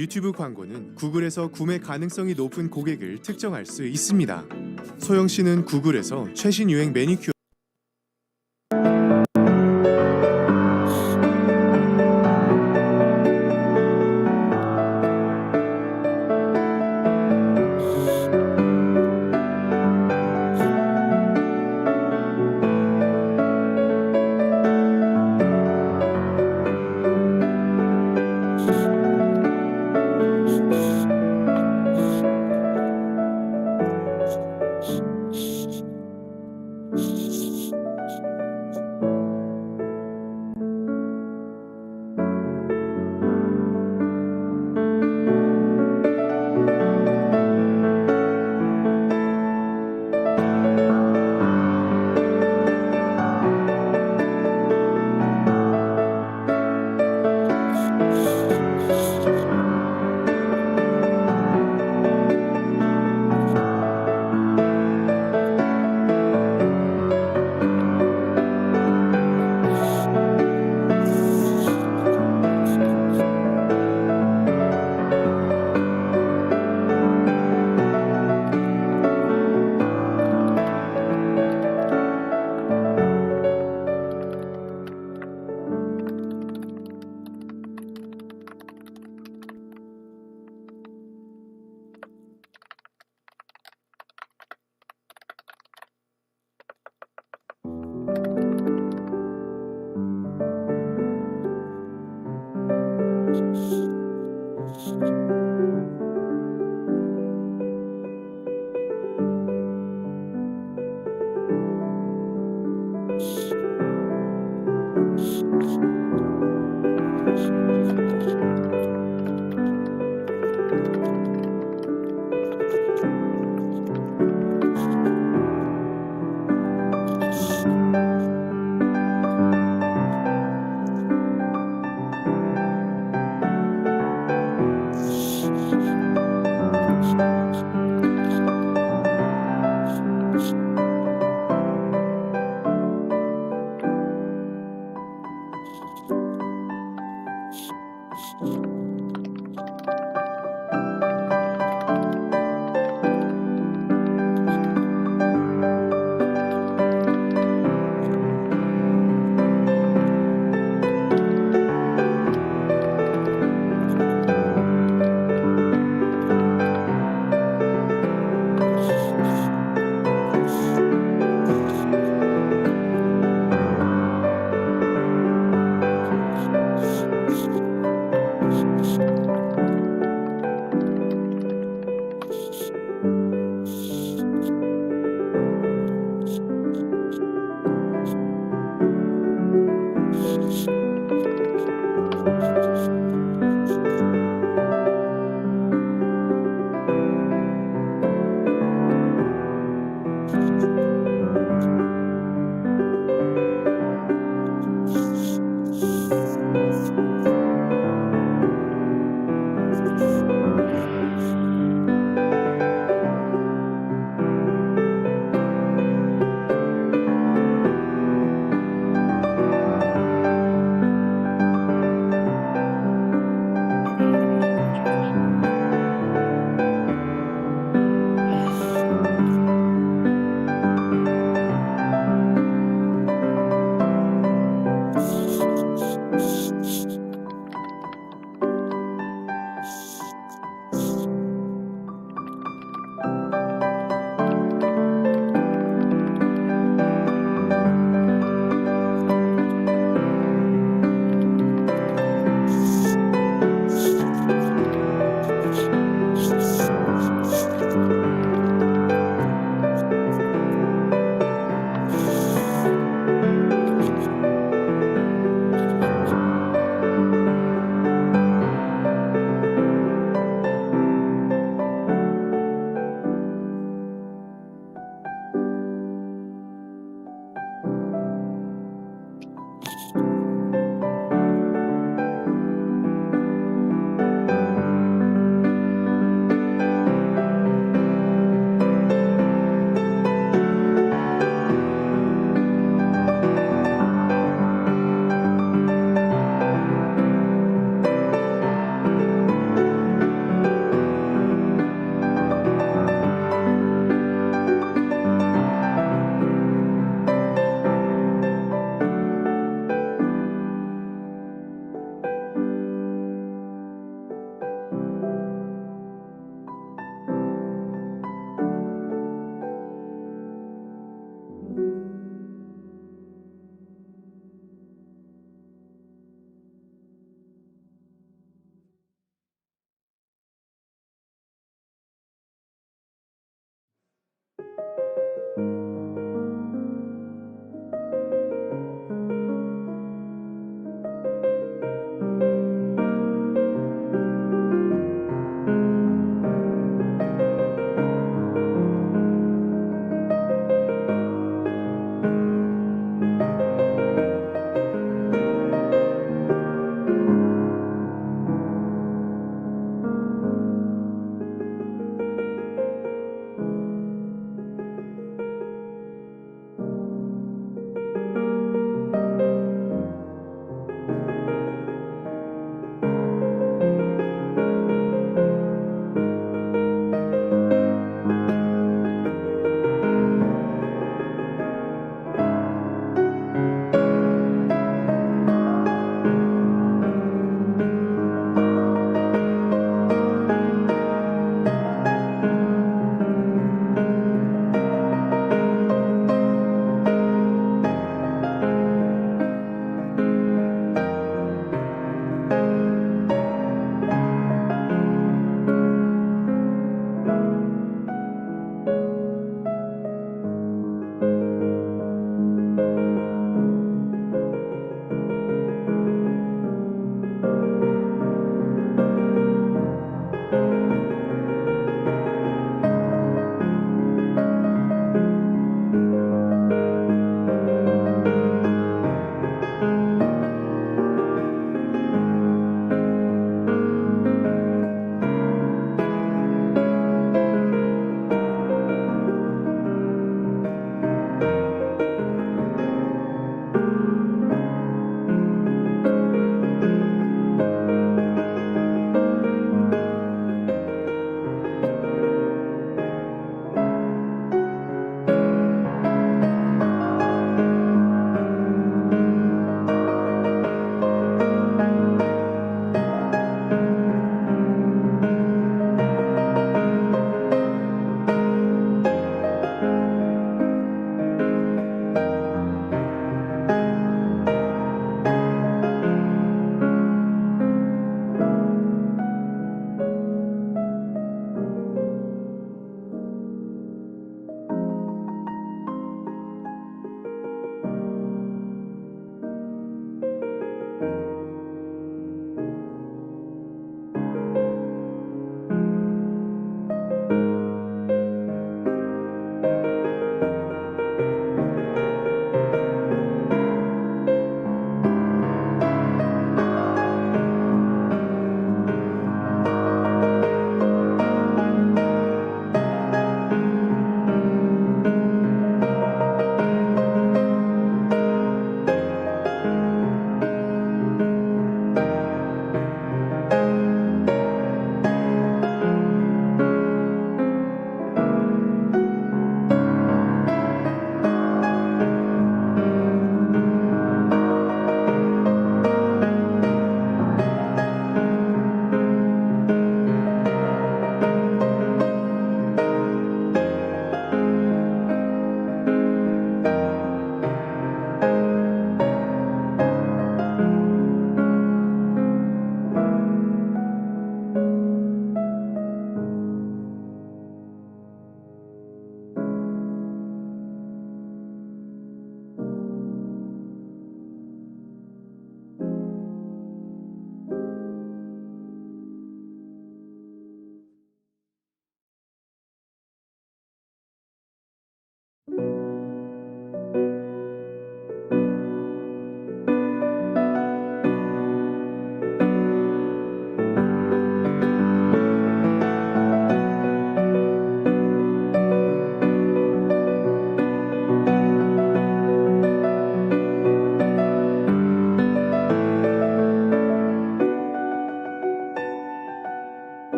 유튜브 광고는 구글에서 구매 가능성이 높은 고객을 특정할 수 있습니다. 소영 씨는 구글에서 최신 유행 매니큐어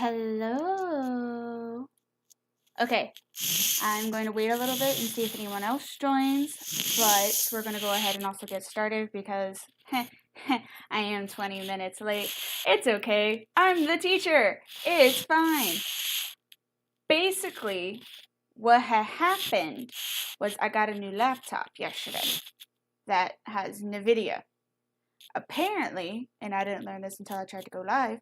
Hello. Okay, I'm going to wait a little bit and see if anyone else joins, but we're going to go ahead and also get started because I am 20 minutes late. It's okay. I'm the teacher. It's fine. Basically, what had happened was I got a new laptop yesterday that has NVIDIA. Apparently, and I didn't learn this until I tried to go live,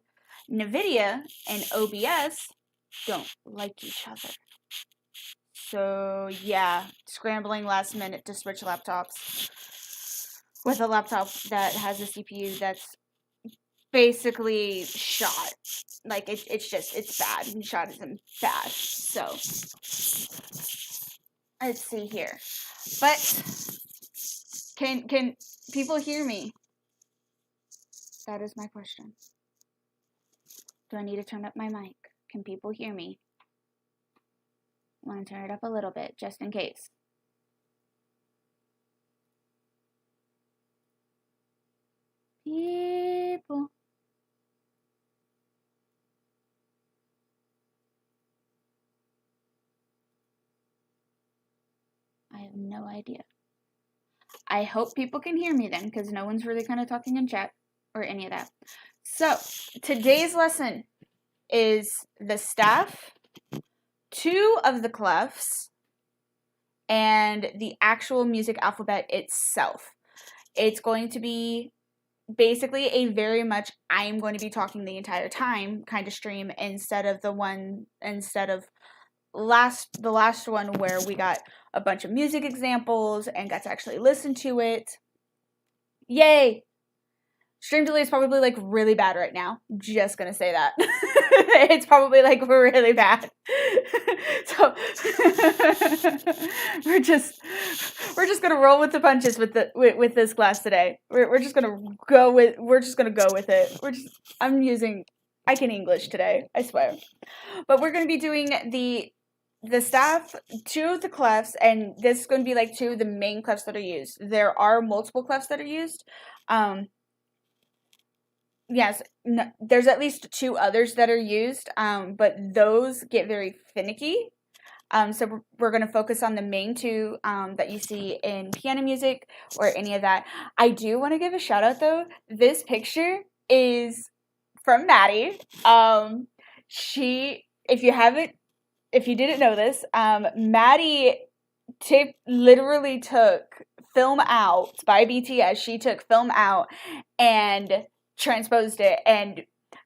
NVIDIA and OBS don't like each other. So yeah, scrambling last minute to switch laptops with a laptop that has a CPU that's basically shot. Like it's bad. And shot isn't bad. So let's see here. But can people hear me? That is my question. Do I need to turn up my mic? Can people hear me? I want to turn it up a little bit just in case. People. I have no idea. I hope people can hear me then, because no one's really kind of talking in chat or any of that. So, today's lesson is the staff, 2 of the clefs, and the actual music alphabet itself. It's going to be basically a very much I'm going to be talking the entire time kind of stream instead of the last one where we got a bunch of music examples and got to actually listen to it. Yay! Stream delay is probably like really bad right now. Just gonna say that. It's probably like really bad. So we're just gonna roll with the punches with this class today. We're just gonna go with it. I can English today, I swear. But we're gonna be doing the staff, 2 of the clefs, and this is going to be like 2 of the main clefs that are used. There are multiple clefs that are used. Yes, no, there's at least 2 others that are used, but those get very finicky. So we're going to focus on the main 2 that you see in piano music or any of that. I do want to give a shout out though. This picture is from Maddie. If you didn't know this, Maddie literally took Film Out by BTS. She took Film Out and transposed it and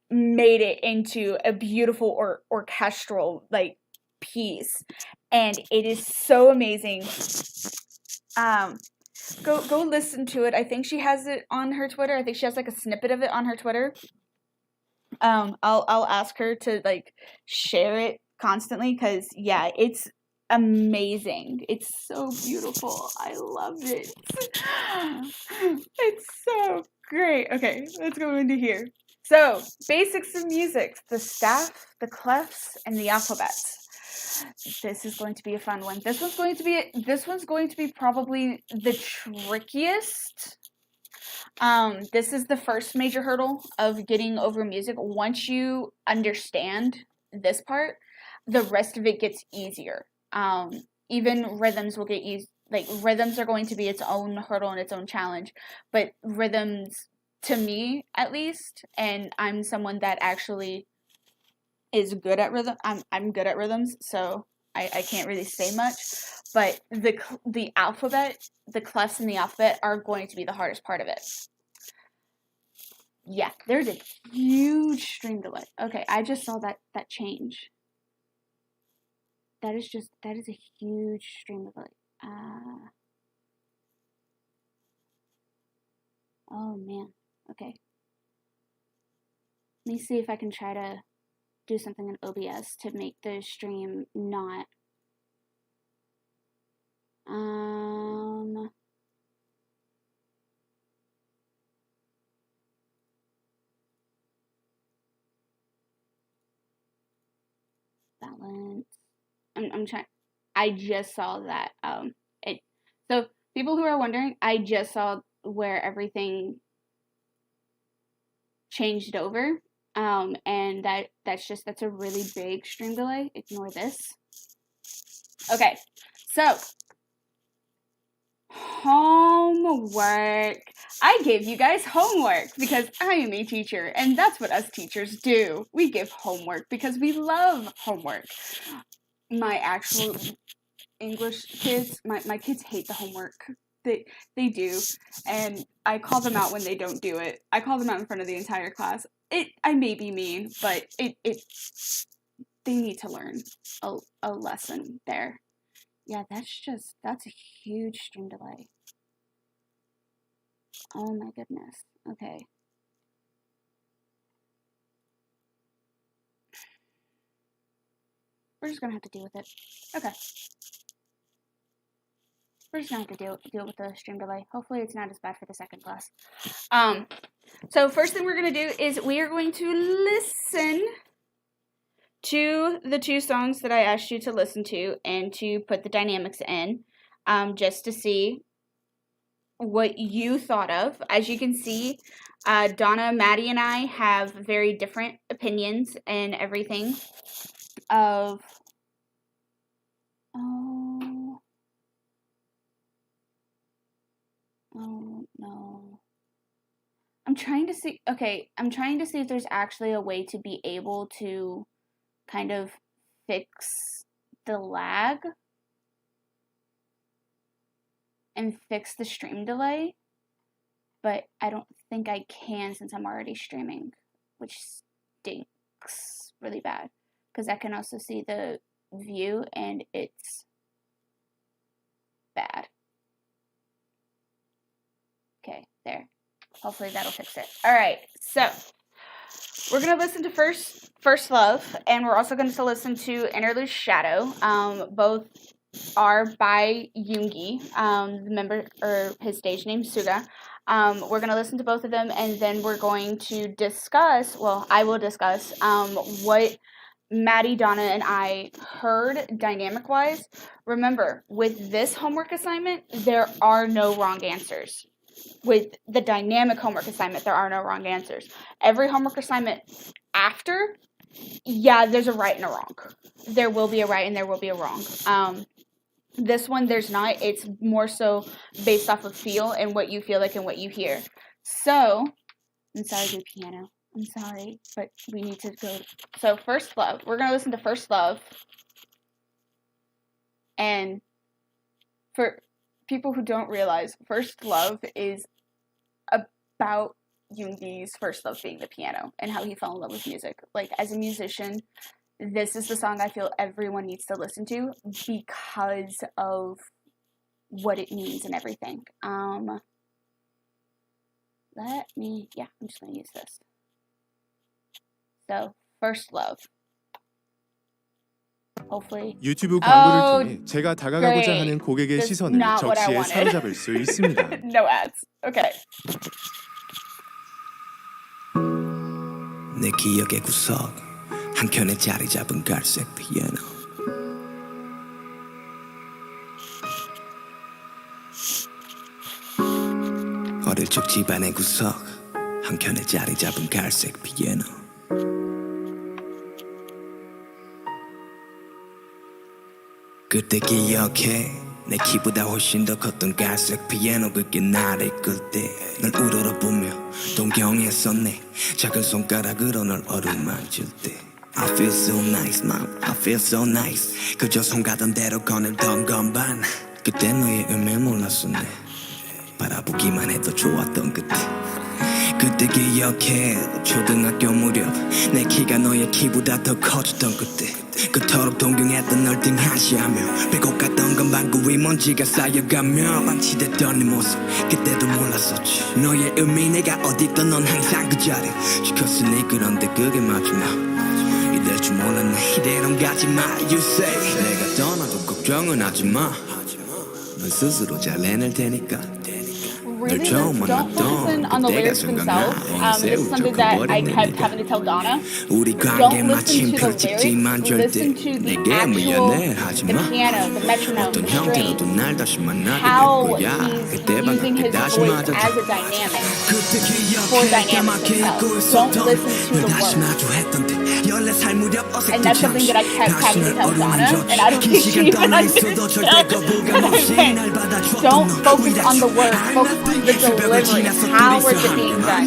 made it into a beautiful orchestral like piece, and it is so amazing. Go listen to it. I think she has it on her Twitter. I think she has like a snippet of it on her Twitter. I'll ask her to like share it constantly because yeah, it's amazing. It's so beautiful. I love it. It's so great. Okay, let's go into here. So, basics of music: the staff, the clefs, and the alphabet. This is going to be a fun one. This one's going to be probably the trickiest. This is the first major hurdle of getting over music. Once you understand this part, the rest of it gets easier. Even rhythms will get easy. Like, rhythms are going to be its own hurdle and its own challenge. But rhythms, to me, at least, and I'm someone that actually is good at rhythm. I'm good at rhythms, so I can't really say much. But the alphabet, the clefs in the alphabet are going to be the hardest part of it. Yeah, there's a huge stream delay. Okay, I just saw that change. That is a huge stream delay. Oh man. Okay. Let me see if I can try to do something in OBS to make the stream not balance. I'm trying. I just saw that. So people who are wondering, I just saw where everything changed over. And that's a really big stream delay. Ignore this. Okay, so homework. I gave you guys homework because I am a teacher, and that's what us teachers do. We give homework because we love homework. My actual English kids, my kids hate the homework. They do, and I call them out when they don't do it. I call them out in front of the entire class. I may be mean, but they need to learn a lesson there. Yeah, that's a huge stream delay. Oh my goodness. Okay. We're just gonna have to deal with it. Okay. We're just gonna have to deal with the stream delay. Hopefully it's not as bad for the second class. So first thing we're gonna do is we are going to listen to the 2 songs that I asked you to listen to and to put the dynamics in, just to see what you thought of. As you can see, Donna, Maddie, and I have very different opinions and everything of... Oh no. I'm trying to see if there's actually a way to be able to kind of fix the lag and fix the stream delay, but I don't think I can since I'm already streaming, which stinks really bad because I can also see the view and it's bad. Okay, there. Hopefully that'll fix it. Alright, so we're going to listen to First Love, and we're also going to listen to Interlude Shadow. Both are by Yoongi, the member, or his stage name, Suga. We're going to listen to both of them, and then we're going to discuss, well, I will discuss, what Maddie, Donna, and I heard dynamic-wise. Remember, with this homework assignment, there are no wrong answers. With the dynamic homework assignment, there are no wrong answers. Every homework assignment after, yeah, there's a right and a wrong. There will be a right and there will be a wrong. This one, there's not. It's more so based off of feel and what you feel like and what you hear. So, I'm sorry to do piano. I'm sorry, but we need to go. So, First Love. We're going to listen to First Love. And for people who don't realize, First Love is about Yoongi's first love being the piano and how he fell in love with music. Like, as a musician, this is the song I feel everyone needs to listen to because of what it means and everything. I'm just going to use this. So, First Love. Hopefully. 유튜브 광고를 통해 제가 다가가고자 하는 고객의 시선을 적시에 사로잡을 수 있습니다. No ads. Okay. 내 기억의 구석 한켠에 자리 잡은 갈색 피아노 어릴 적 집안의 구석 한켠에 자리 잡은 갈색 피아노 그때 기억해 내 키보다 훨씬 더 컸던 갈색 피아노 그게 나를 이끌 때 널 우러러보며 동경했었네 작은 손가락으로 널 어루만질 때 I feel so nice mom I feel so nice 그저 손 가던 대로 거닐던 건반 그때 너의 의미를 몰랐었네 바라보기만 해도 좋았던 그때 그때 기억해 초등학교 무렵 내 키가 너의 키보다 더 커졌던 그때 그토록 동경했던 널 등한시하며 배고 갔던 건 방구 위 먼지가 쌓여가며 방치됐던 네 모습 그때도 몰랐었지 너의 의미 내가 어디 있던 넌 항상 그 자리 지켰으니 그런데 그게 마지막 이럴 줄 몰랐네 이대로는 가지마 You say 내가 떠나도 걱정은 하지마 넌 스스로 잘 해낼 테니까 really don't listen on the lyrics themselves. This is something that I kept having to tell Donna. Don't listen to the lyrics. Listen to the actual, the piano, the metronome, the strings, how he's using his voice as a dynamic for dynamics themselves. Don't listen to the words. And that's something that I kept having to tell Donna, and I don't think she even understood. Don't focus on the words, focus on the delivery. How is it being done?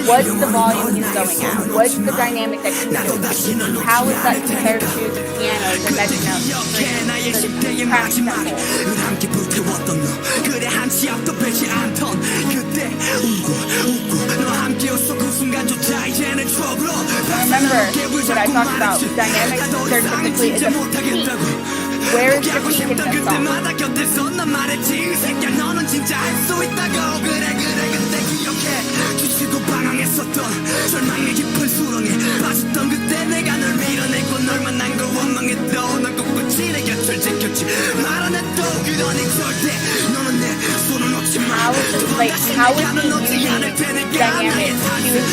What's the volume he's going at? What's the dynamic that he's doing? How is that compared to the piano, the metronome, the crash Remember what I talked about, dynamics typically is a peak. Where is the peak in this song? How is he using dynamics to his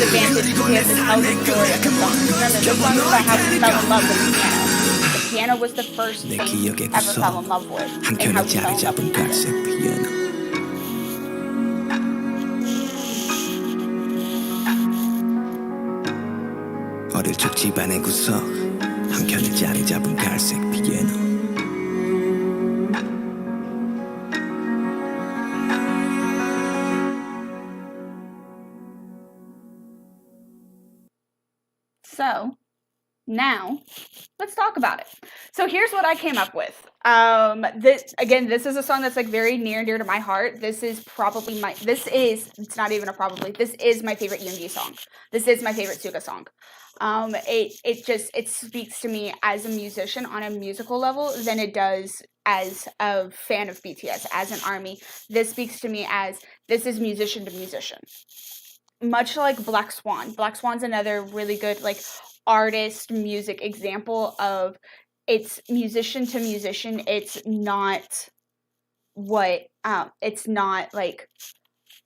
advantage to be able to tell the story of the song? Remember, this song is about how he fell in love with the piano. The piano was the first thing he ever fell in love with, and how he fell in love with music. 어릴 적 집안의 구석 한켠에 자리 잡은 갈색 피아노 So now let's talk about it. So here's what I came up with. This is a song that's like very near and dear to my heart. This is it's not even a probably, this is my favorite Yoongi song. This is my favorite Suga song. It speaks to me as a musician on a musical level than it does as a fan of BTS, as an ARMY. This speaks to me as, this is musician to musician. Much like Black Swan. Black Swan's another really good like artist music example of, it's musician to musician. It's not it's not like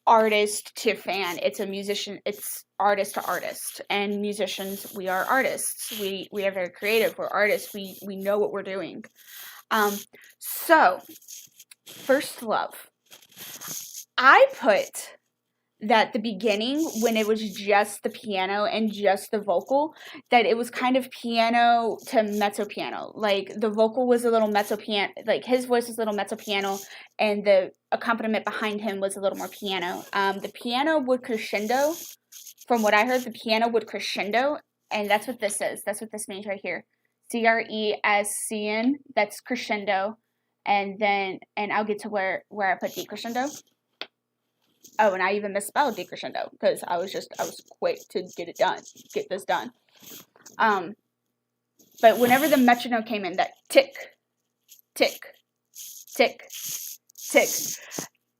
artist to fan. It's a musician, it's artist to artist. And musicians, we are artists. We are very creative. We're artists. We know what we're doing. So First Love. I put that the beginning, when it was just the piano and just the vocal, that it was kind of piano to mezzo piano. Like the vocal was a little mezzo piano, like his voice was a little mezzo piano, and the accompaniment behind him was a little more piano. The piano would crescendo. From what I heard, the piano would crescendo, and that's what this is. That's what this means right here. CRESCN. That's crescendo, and I'll get to where I put decrescendo. Oh, and I even misspelled decrescendo because I was quick to get this done. But whenever the metronome came in, that tick, tick, tick, tick,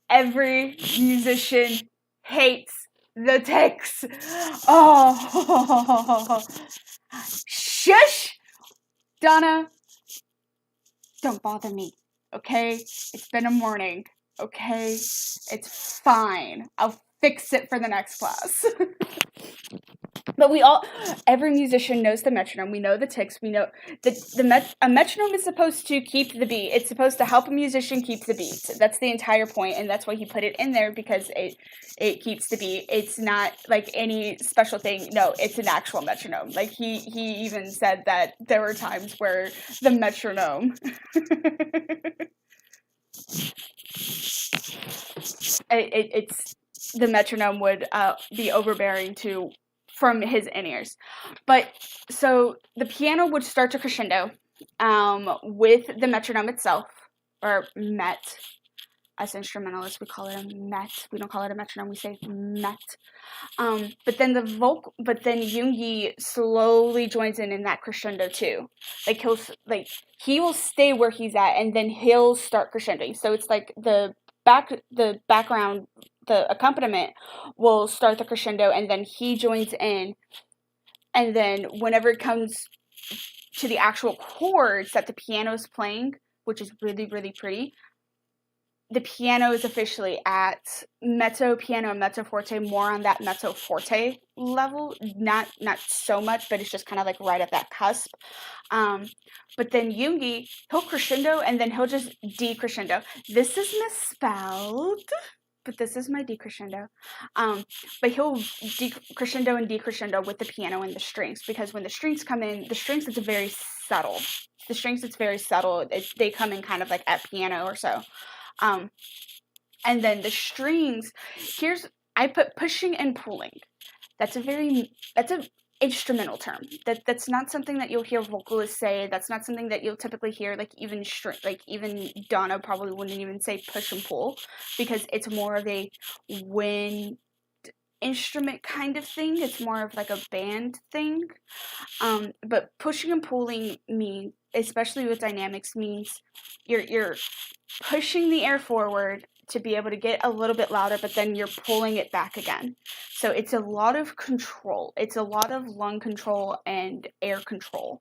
every musician hates the ticks. Oh, shush, Donna, don't bother me, okay? It's been a morning. Okay, it's fine. I'll fix it for the next class. But every musician knows the metronome. We know the ticks. We know a metronome is supposed to keep the beat. It's supposed to help a musician keep the beat. That's the entire point, and that's why he put it in there, because it keeps the beat. It's not like any special thing. No, it's an actual metronome. Like he even said that there were times where the metronome the metronome would be overbearing from his in-ears. But so the piano would start to crescendo with the metronome itself, or met. As instrumentalists, we call it a met. We don't call it a metronome. We say met. But then Yoongi slowly joins in that crescendo too. He will stay where he's at, and then he'll start crescendoing. So it's like the background, the accompaniment will start the crescendo, and then he joins in, and then whenever it comes to the actual chords that the piano is playing, which is really, really pretty, the piano is officially at mezzo piano and mezzo forte, more on that mezzo forte level, not so much, but it's just kind of like right at that cusp. But then Yoongi, he'll crescendo and then he'll just decrescendo. This is misspelled, but this is my decrescendo. But he'll crescendo and decrescendo with the piano and the strings, because when the strings come in, the strings, it's very subtle. The strings, it's very subtle. They come in kind of like at piano or so. And then the strings, I put pushing and pulling. That's a instrumental term. That's not something that you'll hear vocalists say. That's not something that you'll typically hear, like even Donna probably wouldn't even say push and pull, because it's more of a wind instrument kind of thing. It's more of like a band thing. But pushing and pulling mean, especially with dynamics, means you're pushing the air forward to be able to get a little bit louder, but then you're pulling it back again. So it's a lot of control. It's a lot of lung control and air control.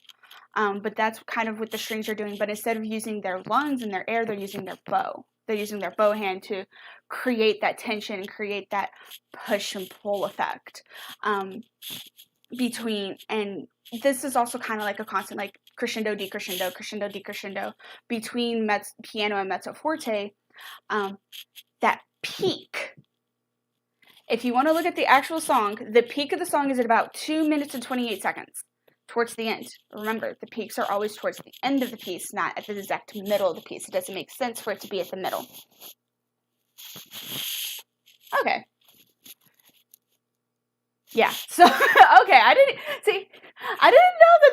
But that's kind of what the strings are doing. But instead of using their lungs and their air, they're using their bow. They're using their bow hand to create that tension and create that push and pull effect between. And this is also kind of like a constant, like crescendo, decrescendo, crescendo, decrescendo between piano and mezzo forte. That peak, if you want to look at the actual song, the peak of the song is at about 2 minutes and 28 seconds towards the end. Remember, the peaks are always towards the end of the piece, not at the exact middle of the piece. It doesn't make sense for it to be at the middle. Okay. Yeah, so, okay, I didn't know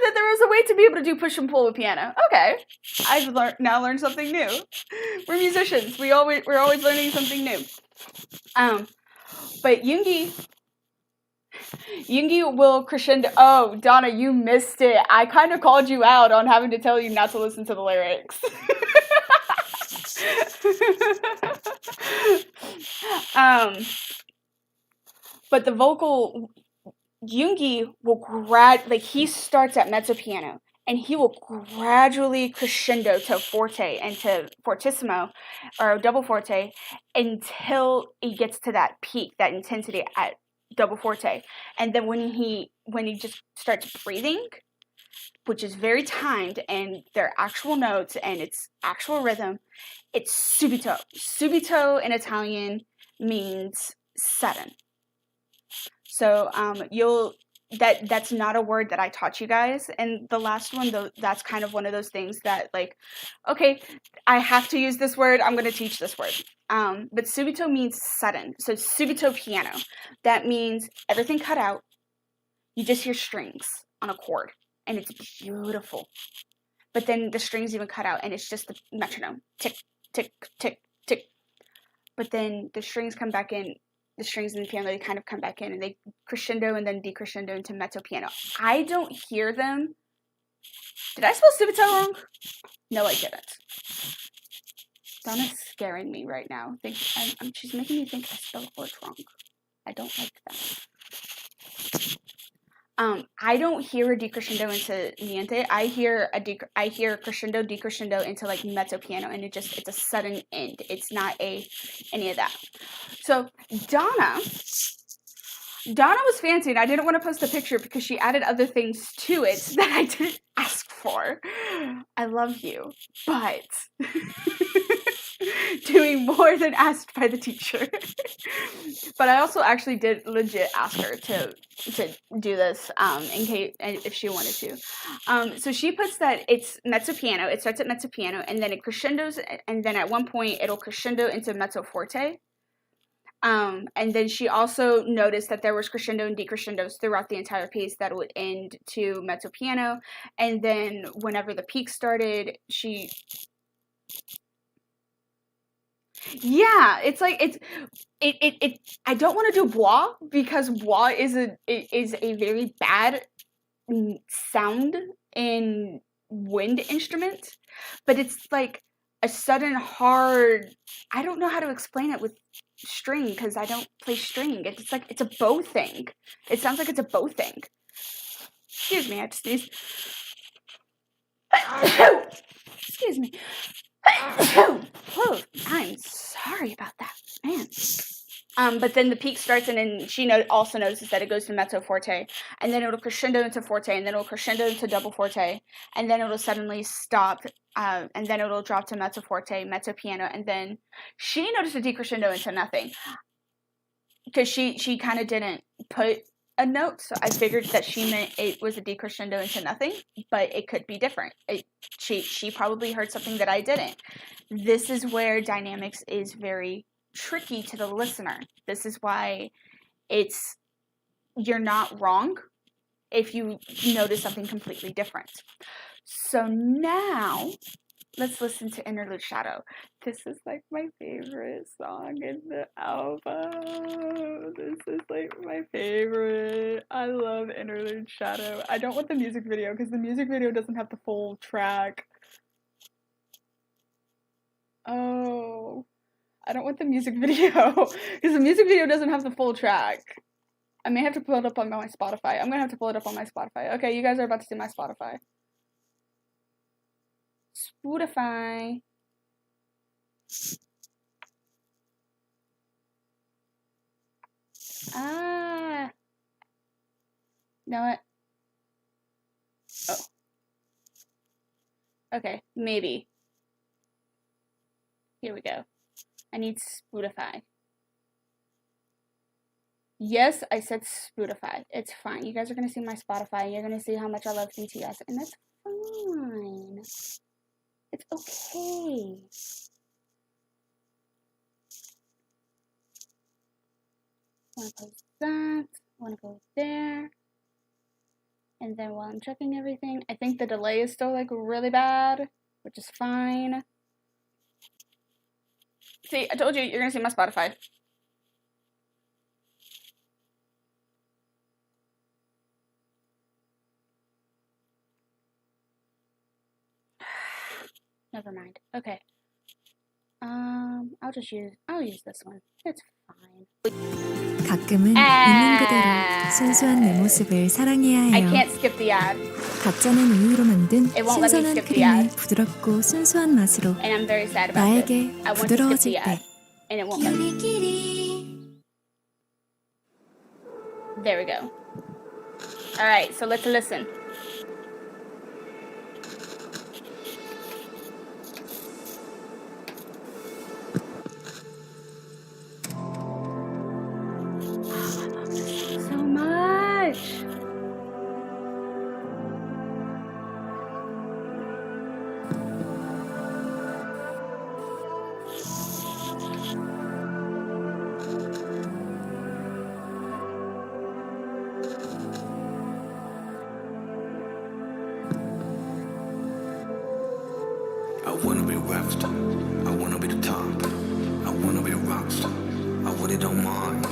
that there was a way to be able to do push and pull with piano. Okay, I've now learned something new. We're musicians, we're always learning something new. But Yoongi will crescendo. Oh, Donna, you missed it. I kind of called you out on having to tell you not to listen to the lyrics. But the vocal, Yoongi will he starts at mezzo piano, and he will gradually crescendo to forte and to fortissimo, or double forte, until he gets to that peak, that intensity at double forte. And then when he just starts breathing, which is very timed, and their actual notes, and its actual rhythm, it's subito. Subito in Italian means sudden. So that's not a word that I taught you guys. And the last one, though, that's kind of one of those things that, like, okay, I have to use this word, I'm going to teach this word. But subito means sudden. So subito piano. That means everything cut out. You just hear strings on a chord, and it's beautiful. But then the strings even cut out, and it's just the metronome. Tick, tick, tick, tick. But then the strings come back in. The strings in the piano, they kind of come back in, and they crescendo and then decrescendo into mezzo piano. I don't hear them. Did I spell subito wrong? No, I didn't. Donna's scaring me right now. She's making me think I spelled words wrong. I don't like that. I don't hear a decrescendo into niente. I hear crescendo, decrescendo into like mezzo piano, and it's a sudden end. It's not any of that. So Donna was fancy, and I didn't want to post a picture because she added other things to it that I didn't ask for. I love you, but doing more than asked by the teacher. But I also actually did legit ask her to do this in case if she wanted to. So she puts that it's mezzo piano. It starts at mezzo piano, and then it crescendos, and then at one point it'll crescendo into mezzo forte. And then she also noticed that there was crescendo and decrescendos throughout the entire piece that would end to mezzo piano. And then whenever the peak started, it's like I don't want to do bois, because bois is a very bad sound in wind instrument, but it's like a sudden hard, I don't know how to explain it with string, because I don't play string. It's like it's a bow thing. It sounds like it's a bow thing. Excuse me, I just sneezed. Excuse me. Whew, I'm sorry about that, man. But then the peak starts, and then she also notices that it goes to mezzo forte, and then it'll crescendo into forte, and then it'll crescendo into double forte, and then it'll suddenly stop, and then it'll drop to mezzo forte, mezzo piano, and then she noticed a decrescendo into nothing, because she kind of didn't put a note, so I figured that she meant it was a decrescendo into nothing, but it could be different. She probably heard something that I didn't. This is where dynamics is very tricky to the listener. This is why you're not wrong if you notice something completely different. So now let's listen to Interlude Shadow. This is like my favorite song in the album. This is like my favorite. I love Interlude Shadow. I don't want the music video because the music video doesn't have the full track. Oh, I don't want the music video because the music video doesn't have the full track. I may have to pull it up on my Spotify. I'm gonna have to pull it up on my Spotify. Okay, you guys are about to see my Spotify. Spotify. You know what? Oh. Okay, maybe. Here we go. I need Spotify. Yes, I said Spotify. It's fine. You guys are going to see my Spotify. You're going to see how much I love BTS. And that's fine. It's okay. Want to close that. Want to go there. And then while I'm checking everything, I think the delay is still like really bad, which is fine. See, I told you, you're going to see my Spotify. Never mind. Okay. I'll use this one. It's fine. 가끔은 있는 그대로 순수한 내 모습을 사랑해야 I 해요. can't skip the ad, 가짜는 우유로 만든 It won't let me 신선한 skip the 크림을 ad. 부드럽고 순수한 맛으로 and I'm very sad about 나에게 it. I want to skip 부드러워질 the ad, 때 and it won't let me. There we go. Alright, so let's listen. So much. I wanna be rapped, I wanna be the top, I wanna be a rockstar, I want it on mine.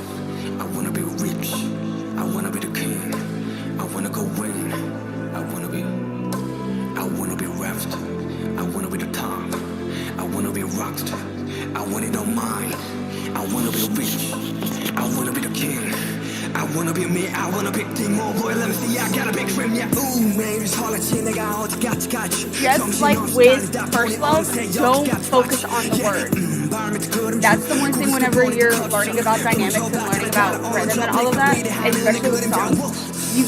I wanna be rich, I wanna be the king, I wanna go win, I wanna be rapped, I wanna be the top, I wanna be a rockstar, I want it on mine. I wanna be rich, I wanna be the king, I wanna be me, I wanna be the more boy, let me see, I got a big dream, yeah. Ooh, 매일 설레지 내가 어디까지 갈지. Just like with First Love, don't focus on the word. That's the one thing whenever you're learning about dynamics and learning about rhythm and all of that, especially with songs, you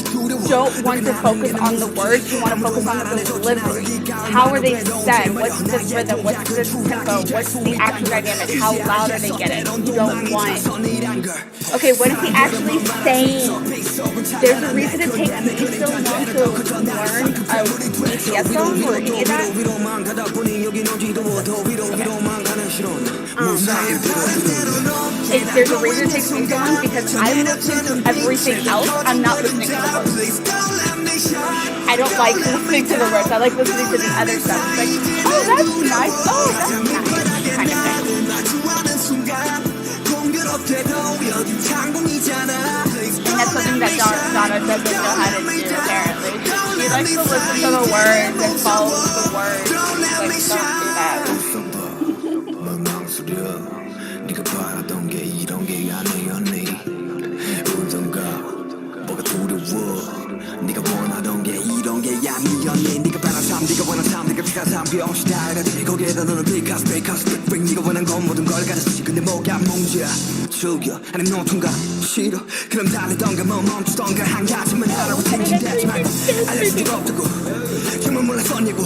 don't want to focus on the words, you want to focus on the delivery. How are they said? What's this rhythm? What's this tempo? What's the actual dynamic? How loud are they getting? You don't want... Okay, what is he actually saying? There's a reason it takes me so long to learn a BTS song or any of that. There's a reason it takes me so long because I'm listening to everything else. I'm not listening to the words. I don't like listening to the words. I like listening to the other stuff. It's like, oh, that's nice. Oh, that's nice. Kind of thing. And that's something that Donna doesn't know how to do, apparently. She likes to listen to the words and follow the words. Like, don't do that. 네가 바라던 게 이런 게 아니었니 울던가 뭐가 두려워 네가 원하던 게 이런 게 아니었니 네가 바라던 네가 원한 삶 네가 비싼 삶 비없이 다 알아들이 거기에다 너는 비카스 빅 네가 원한 건 모든 걸 가졌지 근데 뭐가 문제야 즐겨 아님 노통가 싫어 그럼 달리던가 뭐 멈추던가 한 가지만 하라고 튕긴대지 말고 알려줄 일 없다고 정말 몰랐었냐고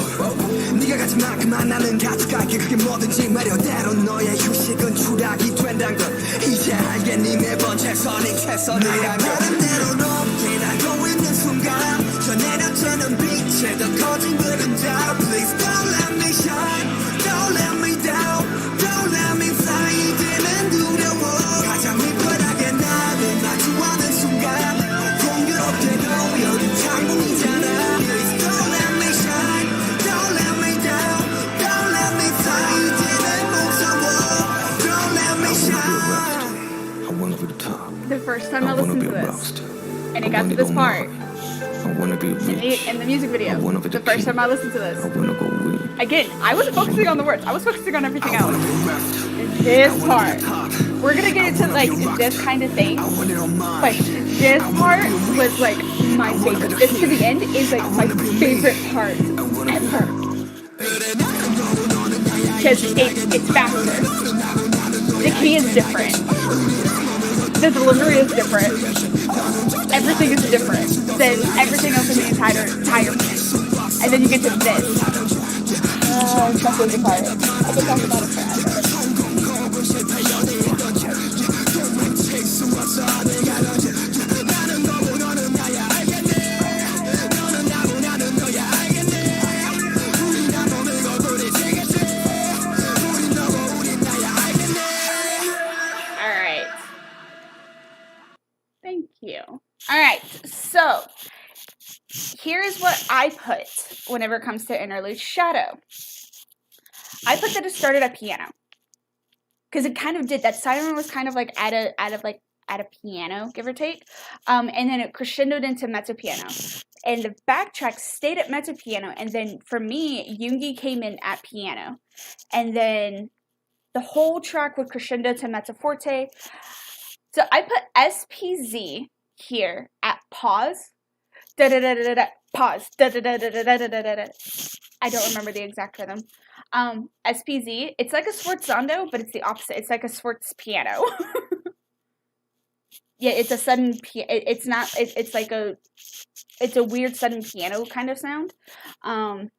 네가 가진 만큼만 나는 가져갈게 그게 뭐든지 말여 때론 너의 휴식은 추락이 된단 걸 이제 알겠니 매번 최선을 향하는 대로 높게 날고 있는 순간 저 내려지는 빛에 더 커진 그림자 Please don't let me shine Don't let me down Don't let me fly 이제는 두려워 가장 위태하게 나를 마주하는 순간 공교롭게도 여긴 창문이잖아 Please don't let me shine Don't let me down Don't let me fly 이제는 무서워 Don't let me shine I wanna be the top The first time I wanna listened be to a this, rockstar. and I it got wanna to this go part, more. I wanna be rich. in the music video, I wanna be the the first king. time I listened to I this, wanna go win. again, I wasn't focusing on the words, I was focusing on everything I wanna else. be left. This I wanna part, be the top. we're gonna get into like this kind of thing, I want it on mine. but this part was like my favorite. This to the end is like my favorite part ever. Because it's faster. The key is different. The delivery is different. Everything is different than everything else in the entire thing. And then you get to this. It's my favorite part. I could talk about it forever. Alright. Thank you. Alright, so here's what I put whenever it comes to interlude shadow. I put that it started at piano. Because it kind of did. That siren was kind of like at a piano, give or take. And then it crescendoed into mezzo piano. And the backtrack stayed at mezzo piano. And then for me, Yoongi came in at piano. And then the whole track would crescendo to mezzo forte. So I put SPZ here at pause. Da da da da da. Pause. Da da da da da da da da. I don't remember the exact rhythm. SPZ, it's like a sforzando, but it's the opposite. It's like a sforz piano. Yeah, it's a sudden it's not it's like it's a weird sudden piano kind of sound. And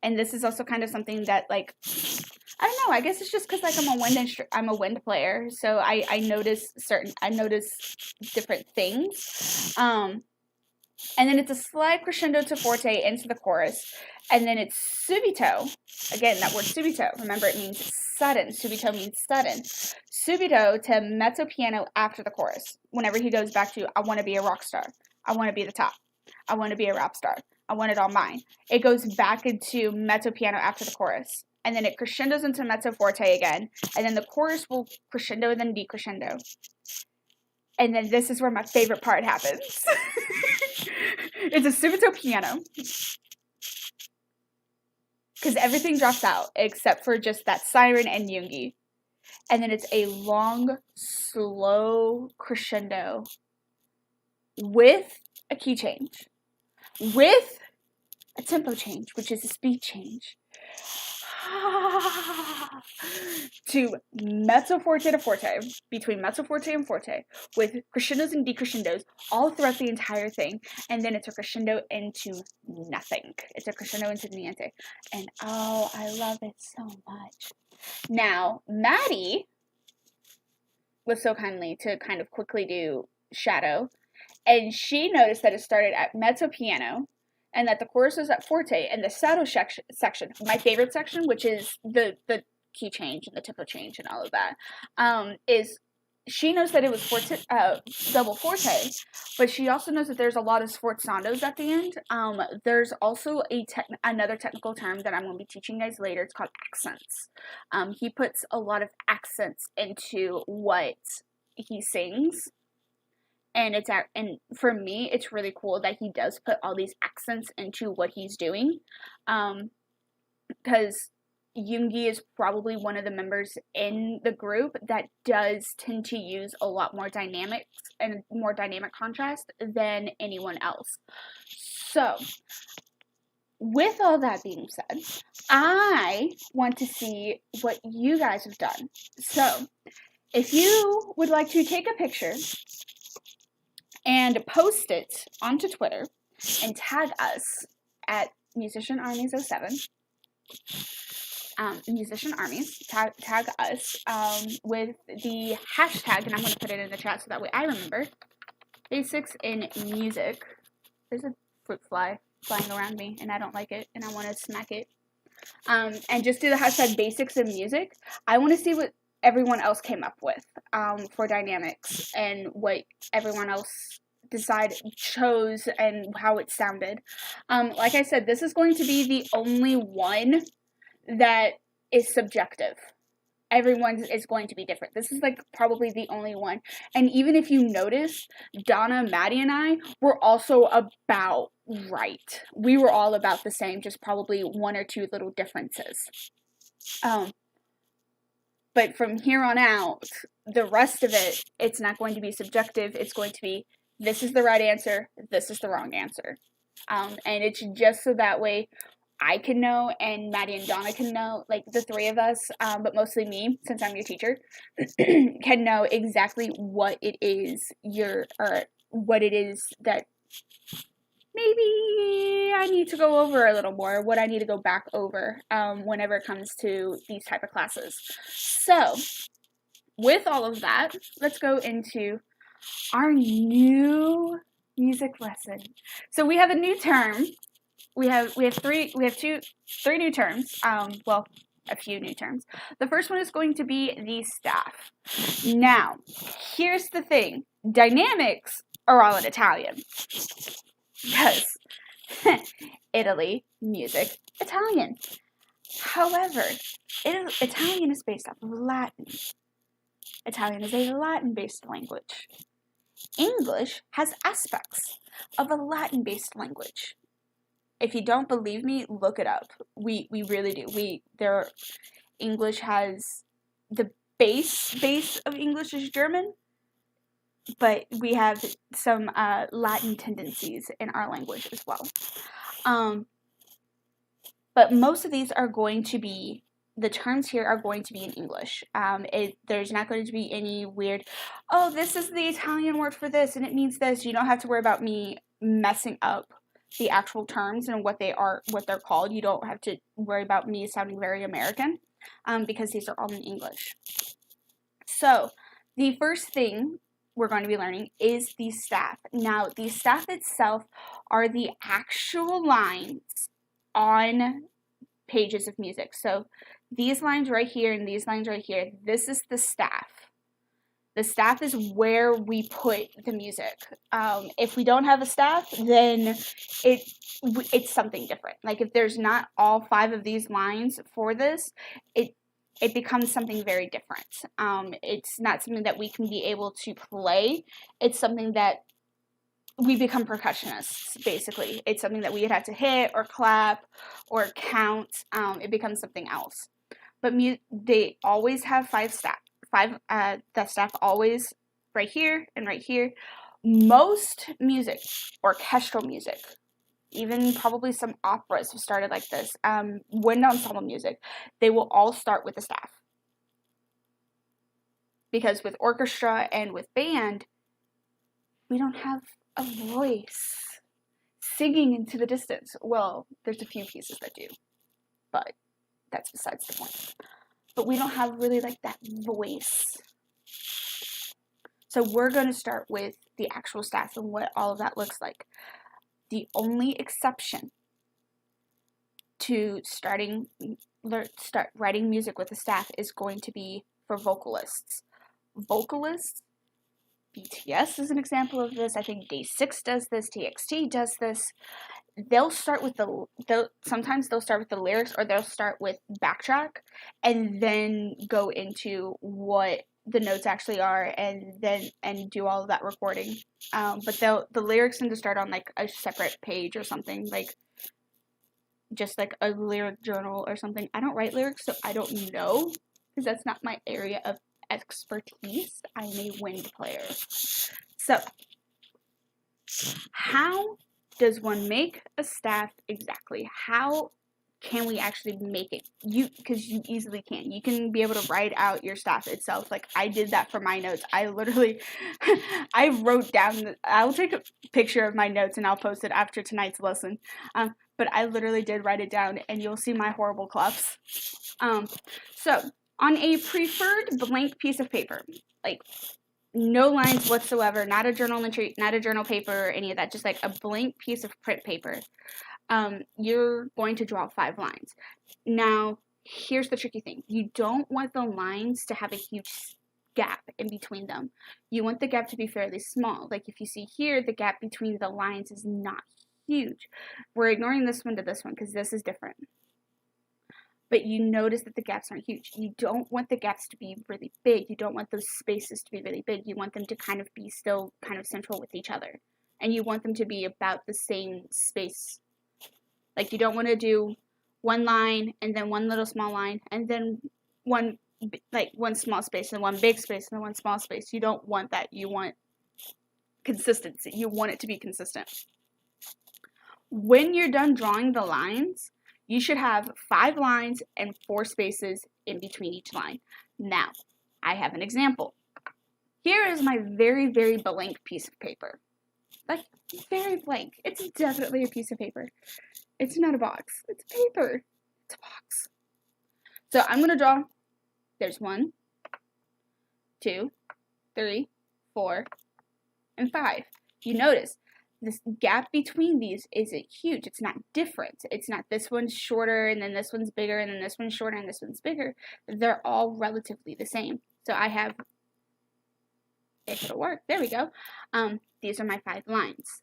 this is also kind of something that like I don't know, I guess it's just cuz like I'm a wind player, so I notice different things. And then it's a slight crescendo to forte into the chorus. And then it's subito. Again, that word subito. Remember, it means sudden. Subito means sudden. Subito to mezzo piano after the chorus. Whenever he goes back to, I want to be a rock star. I want to be the top. I want to be a rap star. I want it all mine. It goes back into mezzo piano after the chorus. And then it crescendos into mezzo forte again. And then the chorus will crescendo and then decrescendo. And then this is where my favorite part happens. It's a subito piano. Because everything drops out except for just that siren and Yoongi. And then it's a long, slow crescendo with a key change. With a tempo change, which is a speed change. To mezzo forte to forte, between mezzo forte and forte, with crescendos and decrescendos all throughout the entire thing, and then it's a crescendo into nothing. It's a crescendo into niente, and oh, I love it so much. Now, Maddie was so kindly to kind of quickly do shadow, and she noticed that it started at mezzo piano, and that the chorus was at forte, and the shadow section, my favorite section, which is the key change and the tempo change and all of that, is she knows that it was forte, double forte, but she also knows that there's a lot of sforzandos at the end. There's also another technical term that I'm going to be teaching you guys later. It's called accents. He puts a lot of accents into what he sings. And for me, it's really cool that he does put all these accents into what he's doing, because Yoongi is probably one of the members in the group that does tend to use a lot more dynamics and more dynamic contrast than anyone else. So, with all that being said, I want to see what you guys have done. So, if you would like to take a picture and post it onto Twitter and tag us at musicianarmies07, musician armies, tag us with the hashtag, and I'm going to put it in the chat so that way I remember, basics in music. There's a fruit fly flying around me, and I don't like it, and I want to smack it. And just do the hashtag basics in music. I want to see what everyone else came up with for dynamics and what everyone else chose and how it sounded. Like I said, this is going to be the only one that is subjective. Everyone's is going to be different. This is like probably the only one. And even if you notice, Donna, Maddie, and I were also about right. We were all about the same, just probably one or two little differences. But from here on out, the rest of it, it's not going to be subjective. It's going to be, this is the right answer, this is the wrong answer. And it's just so that way I can know and Maddie and Donna can know, like the three of us, but mostly me, since I'm your teacher, can know exactly what it is what it is that maybe I need to go over a little more, what I need to go back over whenever it comes to these type of classes. So, with all of that, let's go into our new music lesson. So we have a new term. We have three new terms. Well, a few new terms. The first one is going to be the staff. Now, here's the thing. Dynamics are all in Italian. Because Italy, music, Italian. However, Italian is based off of Latin. Italian is a Latin-based language. English has aspects of a Latin-based language. If you don't believe me, look it up. We really do. English has the base of English is German, but we have some Latin tendencies in our language as well. But most of these are going to be, the terms here are going to be in English. There's not going to be any weird, oh, this is the Italian word for this, and it means this. You don't have to worry about me messing up the actual terms and what they're called. You don't have to worry about me sounding very American, because these are all in English. So, the first thing we're going to be learning is the staff. Now, the staff itself are the actual lines on pages of music. So, these lines right here and these lines right here, this is the staff. The staff is where we put the music. If we don't have a staff, then it's something different. Like if there's not all 5 of these lines for this, it becomes something very different. It's not something that we can be able to play. It's something that we become percussionists, basically. It's something that we would have to hit or clap or count. It becomes something else. But they always have 5 staff. The staff always right here and right here. Most music, orchestral music, even probably some operas have started like this, wind ensemble music, they will all start with the staff. Because with orchestra and with band, we don't have a voice singing into the distance. Well, there's a few pieces that do, but that's besides the point. But we don't have really like that voice. So we're going to start with the actual staff and what all of that looks like. The only exception to start writing music with the staff is going to be for vocalists. Vocalists, BTS is an example of this. I think Day 6 does this. TXT does this. They'll start with sometimes they'll start with the lyrics, or they'll start with backtrack and then go into what the notes actually are and do all of that recording. But the lyrics need to start on like a separate page or something, like just like a lyric journal or something. I don't write lyrics, so I don't know, because that's not my area of expertise. I'm a wind player. So how does one make a staff exactly? How can we actually make it? Because you easily can. You can be able to write out your staff itself. Like I did that for my notes. I literally, I wrote down. I'll take a picture of my notes and I'll post it after tonight's lesson. But I literally did write it down, and you'll see my horrible clefs. So on a preferred blank piece of paper, like no lines whatsoever, not a journal entry, not a journal paper, or any of that, just like a blank piece of print paper. You're going to draw 5 lines. Now, here's the tricky thing. You don't want the lines to have a huge gap in between them. You want the gap to be fairly small. Like if you see here, the gap between the lines is not huge. We're ignoring this one to this one because this is different. But you notice that the gaps aren't huge. You don't want the gaps to be really big. You don't want those spaces to be really big. You want them to kind of be still kind of central with each other. And you want them to be about the same space. Like you don't want to do one line and then one little small line and then one small space and one big space and then one small space. You don't want that. You want consistency. You want it to be consistent. When you're done drawing the lines, you should have 5 lines and 4 spaces in between each line. Now, I have an example. Here is my very, very blank piece of paper. Like, very blank. It's definitely a piece of paper. It's not a box. It's paper. It's a box. So I'm going to draw. There's 1, 2, 3, 4, and 5. You notice this gap between these isn't huge. It's not different. It's not this one's shorter and then this one's bigger and then this one's shorter and this one's bigger. They're all relatively the same. So I have, if it'll work, there we go. These are my 5 lines.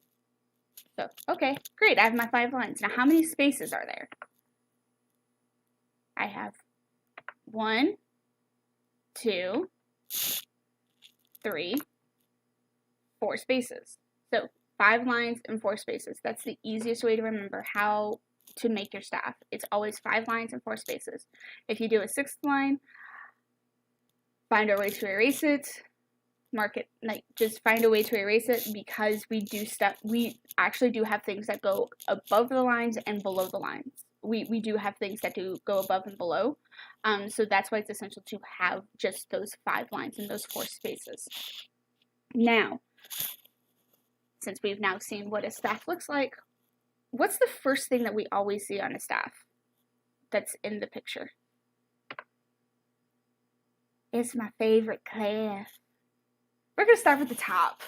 So, okay, great. I have my 5 lines. Now, how many spaces are there? I have 1, 2, 3, 4 spaces. So 5 lines and 4 spaces. That's the easiest way to remember how to make your staff. It's always 5 lines and 4 spaces. If you do a 6th line, find a way to erase it. Mark it, like just find a way to erase it, because we actually do have things that go above the lines and below the lines. We do have things that do go above and below. So that's why it's essential to have just those 5 lines and those 4 spaces. Now, since we've now seen what a staff looks like, what's the first thing that we always see on a staff that's in the picture? It's my favorite Clef. We're going to start with the top.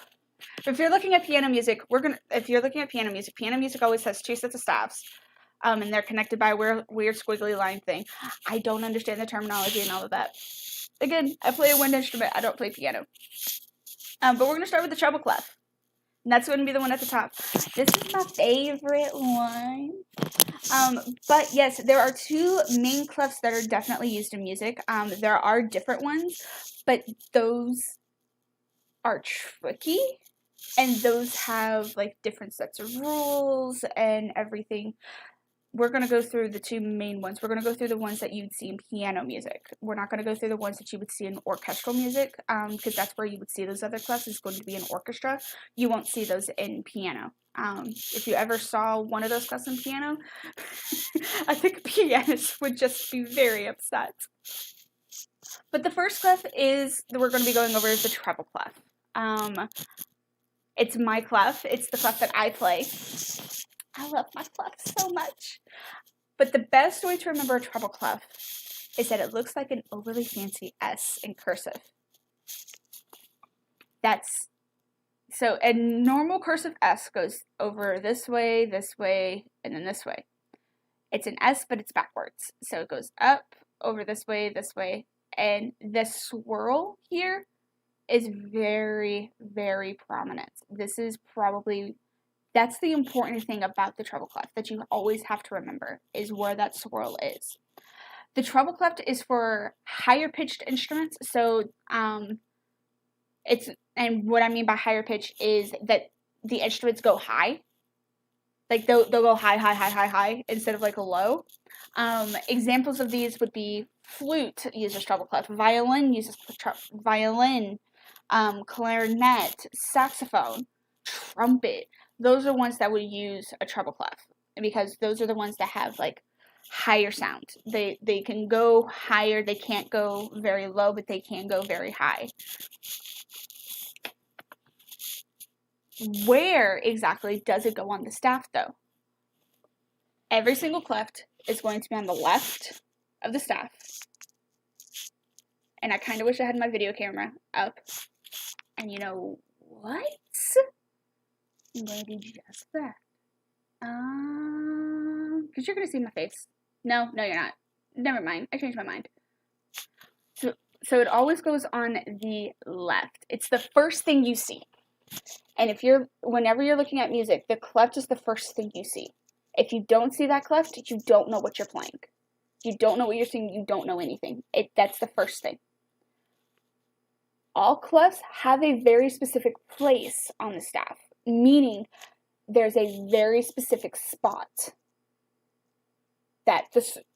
If you're looking at piano music, piano music always has 2 sets of staffs. And they're connected by a weird squiggly line thing. I don't understand the terminology and all of that. Again, I play a wind instrument. I don't play piano. But we're going to start with the treble clef. And that's going to be the one at the top. This is my favorite one. But yes, there are 2 main clefs that are definitely used in music. There are different ones, but those are tricky. And those have like different sets of rules and everything. We're going to go through the 2 main ones. We're going to go through the ones that you'd see in piano music. We're not going to go through the ones that you would see in orchestral music, because that's where you would see those other clefs. It's going to be an orchestra. You won't see those in piano. If you ever saw one of those clefs in piano, I think a pianist would just be very upset. But the first clef that we're going to be going over is the treble clef. It's my clef. It's the clef that I play. I love my clef so much. But the best way to remember a treble clef is that it looks like an overly fancy S in cursive. So a normal cursive S goes over this way, and then this way. It's an S, but it's backwards. So it goes up, over this way, and the swirl here is very, very prominent. That's the important thing about the treble clef that you always have to remember, is where that swirl is. The treble clef is for higher pitched instruments. So and what I mean by higher pitch is that the instruments go high. Like they'll go high instead of like a low. Examples of these would be flute uses treble clef, violin uses violin, clarinet, saxophone, trumpet, those are ones that would use a treble clef, because those are the ones that have like higher sound. They can go higher, they can't go very low, but they can go very high. Where exactly does it go on the staff though? Every single clef is going to be on the left of the staff. And I kind of wish I had my video camera up. And you know what? I'm going to do just that. Because you're going to see my face. No, you're not. Never mind. I changed my mind. So it always goes on the left. It's the first thing you see. And whenever you're looking at music, the clef is the first thing you see. If you don't see that clef, you don't know what you're playing. You don't know what you're singing. You don't know anything. That's the first thing. All clefs have a very specific place on the staff, meaning there's a very specific spot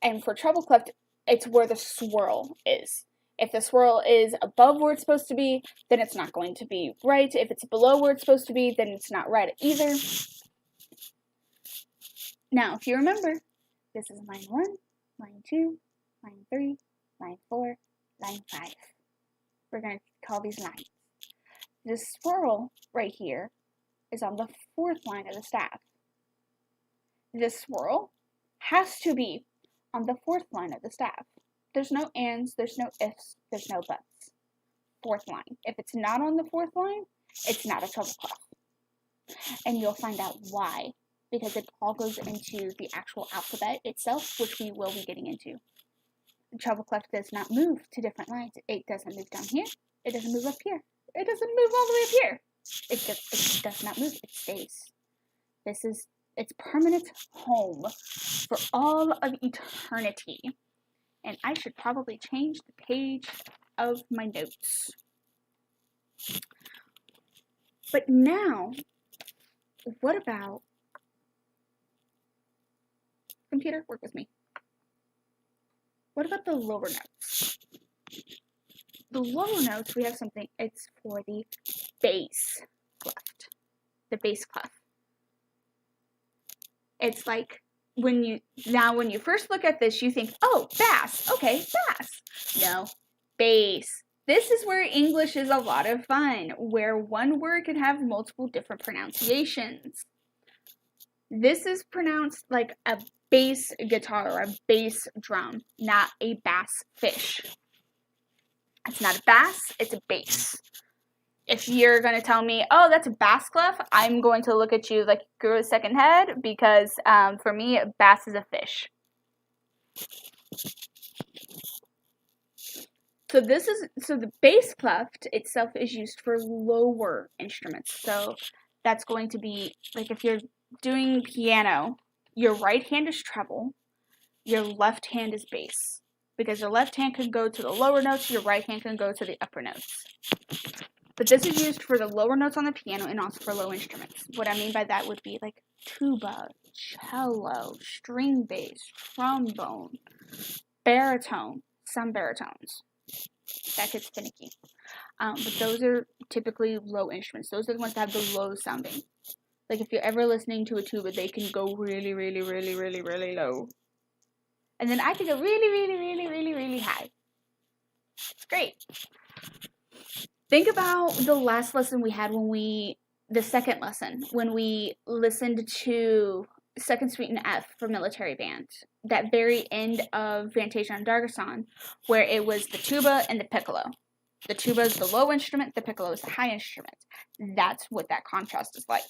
and for treble clef, it's where the swirl is. If the swirl is above where it's supposed to be, then it's not going to be right. If it's below where it's supposed to be, then it's not right either. Now, if you remember, this is line 1, line 2, line 3, line 4, line 5. We're going to call these lines. This swirl right here is on the 4th line of the staff. This swirl has to be on the 4th line of the staff. There's no ands, there's no ifs, there's no buts. 4th line. If it's not on the 4th line, it's not a treble clef. And you'll find out why. Because it all goes into the actual alphabet itself, which we will be getting into. The treble clef does not move to different lines. It doesn't move down here. It doesn't move up here. It doesn't move all the way up here. It does not move. It stays. This is its permanent home for all of eternity. And I should probably change the page of my notes. But now, what about... Computer, work with me. What about the lower notes? The lower notes, we have something, it's for the bass clef. The bass clef. It's like, when you first look at this, you think, oh, bass. Okay, bass. No, bass. This is where English is a lot of fun, where one word can have multiple different pronunciations. This is pronounced like a bass guitar or a bass drum, not a bass fish. It's not a bass, it's a bass. If you're going to tell me, oh, that's a bass clef, I'm going to look at you like you grew a second head, because for me, bass is a fish. So the bass clef itself is used for lower instruments. So that's going to be, like if you're doing piano, your right hand is treble, your left hand is bass. Because your left hand can go to the lower notes, your right hand can go to the upper notes. But this is used for the lower notes on the piano and also for low instruments. What I mean by that would be like tuba, cello, string bass, trombone, baritone, some baritones. That gets finicky. But those are typically low instruments. Those are the ones that have the low sounding. Like if you're ever listening to a tuba, they can go really, really, really, really, really low. And then I can go really, really, really, really, really high. It's great. Think about the last lesson we had the second lesson, when we listened to Second Suite in F for military band. That very end of Fantasia on Dargason, where it was the tuba and the piccolo. The tuba is the low instrument, the piccolo is the high instrument. That's what that contrast is like.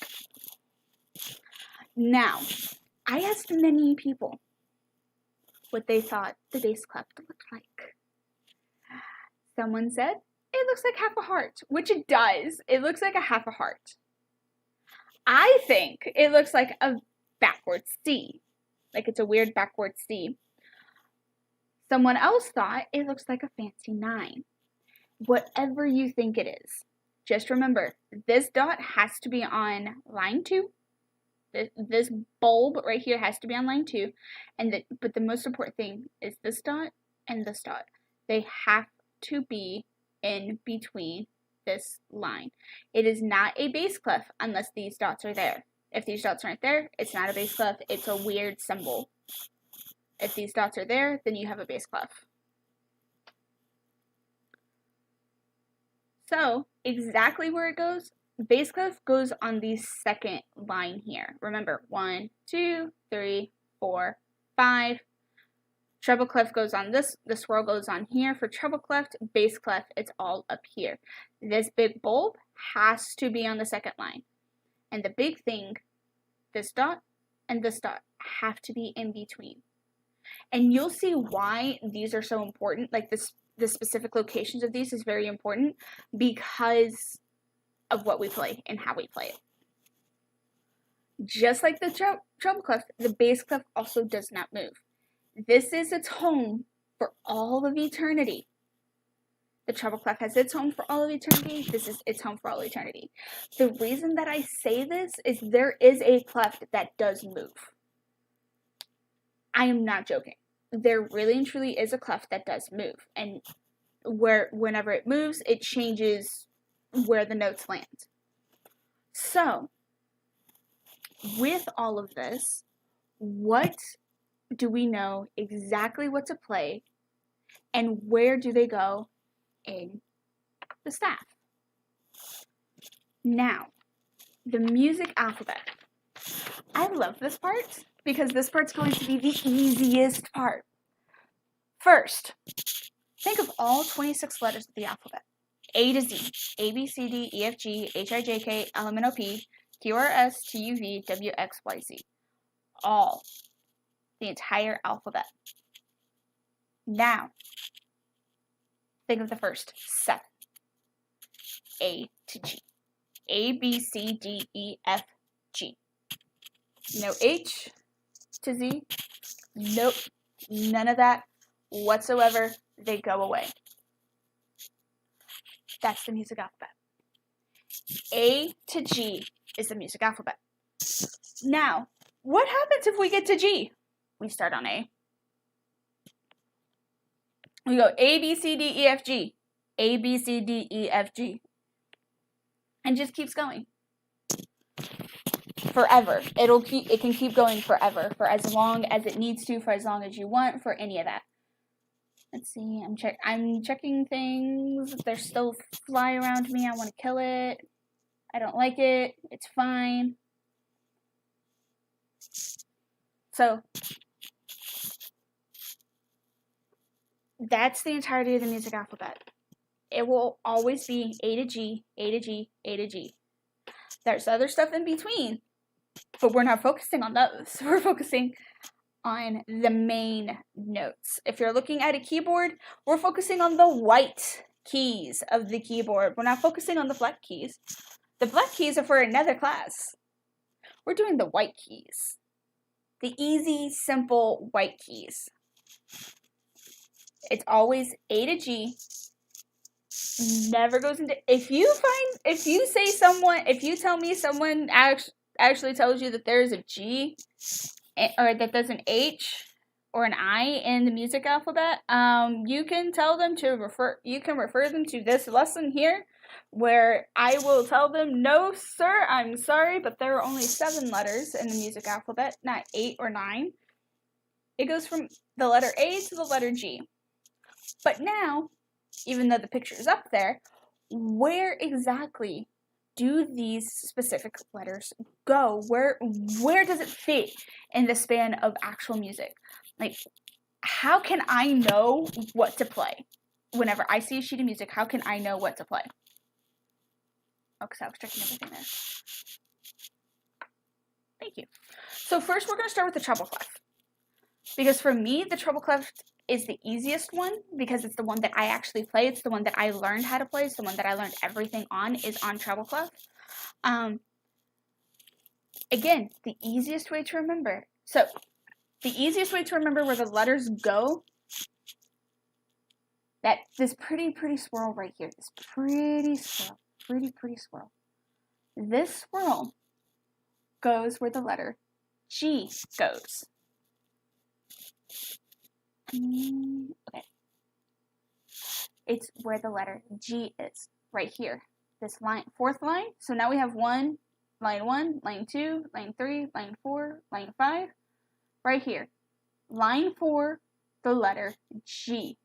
Now, I asked many people what they thought the bass clef looked like. Someone said, it looks like half a heart, which it does. It looks like a half a heart. I think it looks like a backward C. Like it's a weird backward C. Someone else thought it looks like a fancy 9. Whatever you think it is, just remember, this dot has to be on line 2. This bulb right here has to be on line 2. But the most important thing is this dot and this dot. They have to be in between this line. It is not a bass clef unless these dots are there. If these dots aren't there, it's not a bass clef. It's a weird symbol. If these dots are there, then you have a bass clef. So, exactly where it goes, bass clef goes on the second line here. Remember, 1, 2, 3, 4, 5. Treble clef goes on this, the swirl goes on here. For treble clef, bass clef, it's all up here. This big bulb has to be on the second line. And the big thing, this dot and this dot have to be in between. And you'll see why these are so important. Like the specific locations of these is very important because of what we play and how we play it. Just like the treble clef, the bass clef also does not move. This is its home for all of eternity. The treble clef has its home for all of eternity. This is its home for all eternity. The reason that I say this is there is a clef that does move. I am not joking. There really and truly is a clef that does move. And whenever it moves, it changes where the notes land. So, with all of this, what do we know exactly what to play and where do they go in the staff? Now, the music alphabet. I love this part because this part's going to be the easiest part. First, think of all 26 letters of the alphabet. A to Z, A, B, C, D, E, F, G, H, I, J, K, L, M, N, O, P, Q, R, S, T, U, V, W, X, Y, Z. All. The entire alphabet. Now, think of the first 7. A to G. A, B, C, D, E, F, G. No H to Z. Nope. None of that whatsoever. They go away. That's the music alphabet. A to G is the music alphabet. Now, what happens if we get to G? We start on A. We go A, B, C, D, E, F, G. A, B, C, D, E, F, G. And just keeps going. Forever. It can keep going forever. For as long as it needs to, for as long as you want, for any of that. Let's see, I'm checking things. There's still fly around me. I want to kill it. I don't like it. It's fine. So, that's the entirety of the music alphabet. It will always be A to G, A to G, A to G. There's other stuff in between, but we're not focusing on those. We're focusing on the main notes. If you're looking at a keyboard, we're focusing on the white keys of the keyboard. We're not focusing on the black keys. The black keys are for another class. We're doing the white keys. The easy, simple white keys. It's always A to G. Never goes into, if you tell me someone actually tells you that there's a G or that there's an H or an I in the music alphabet, you can tell them to refer them to this lesson here, where I will tell them, no sir, I'm sorry, but there are only 7 letters in the music alphabet, not 8 or 9. It goes from the letter A to the letter G. But now, even though the picture is up there, where exactly do these specific letters go? Where does it fit in the span of actual music? Like, how can I know what to play? Whenever I see a sheet of music, how can I know what to play? Oh, because I was checking everything there. Thank you. So first we're going to start with the treble clef. Because for me, the treble clef is the easiest one because it's the one that I actually play. It's the one that I learned how to play. It's the one that I learned everything on is on treble clef. Again, the easiest way to remember. So, the easiest way to remember where the letters go, this pretty swirl right here. This pretty swirl. This swirl goes where the letter G goes. Okay. It's where the letter G is, right here. This line, 4th line. So now we have 1 line 1, line 2, line 3, line 4, line 5. Right here. Line 4, the letter G.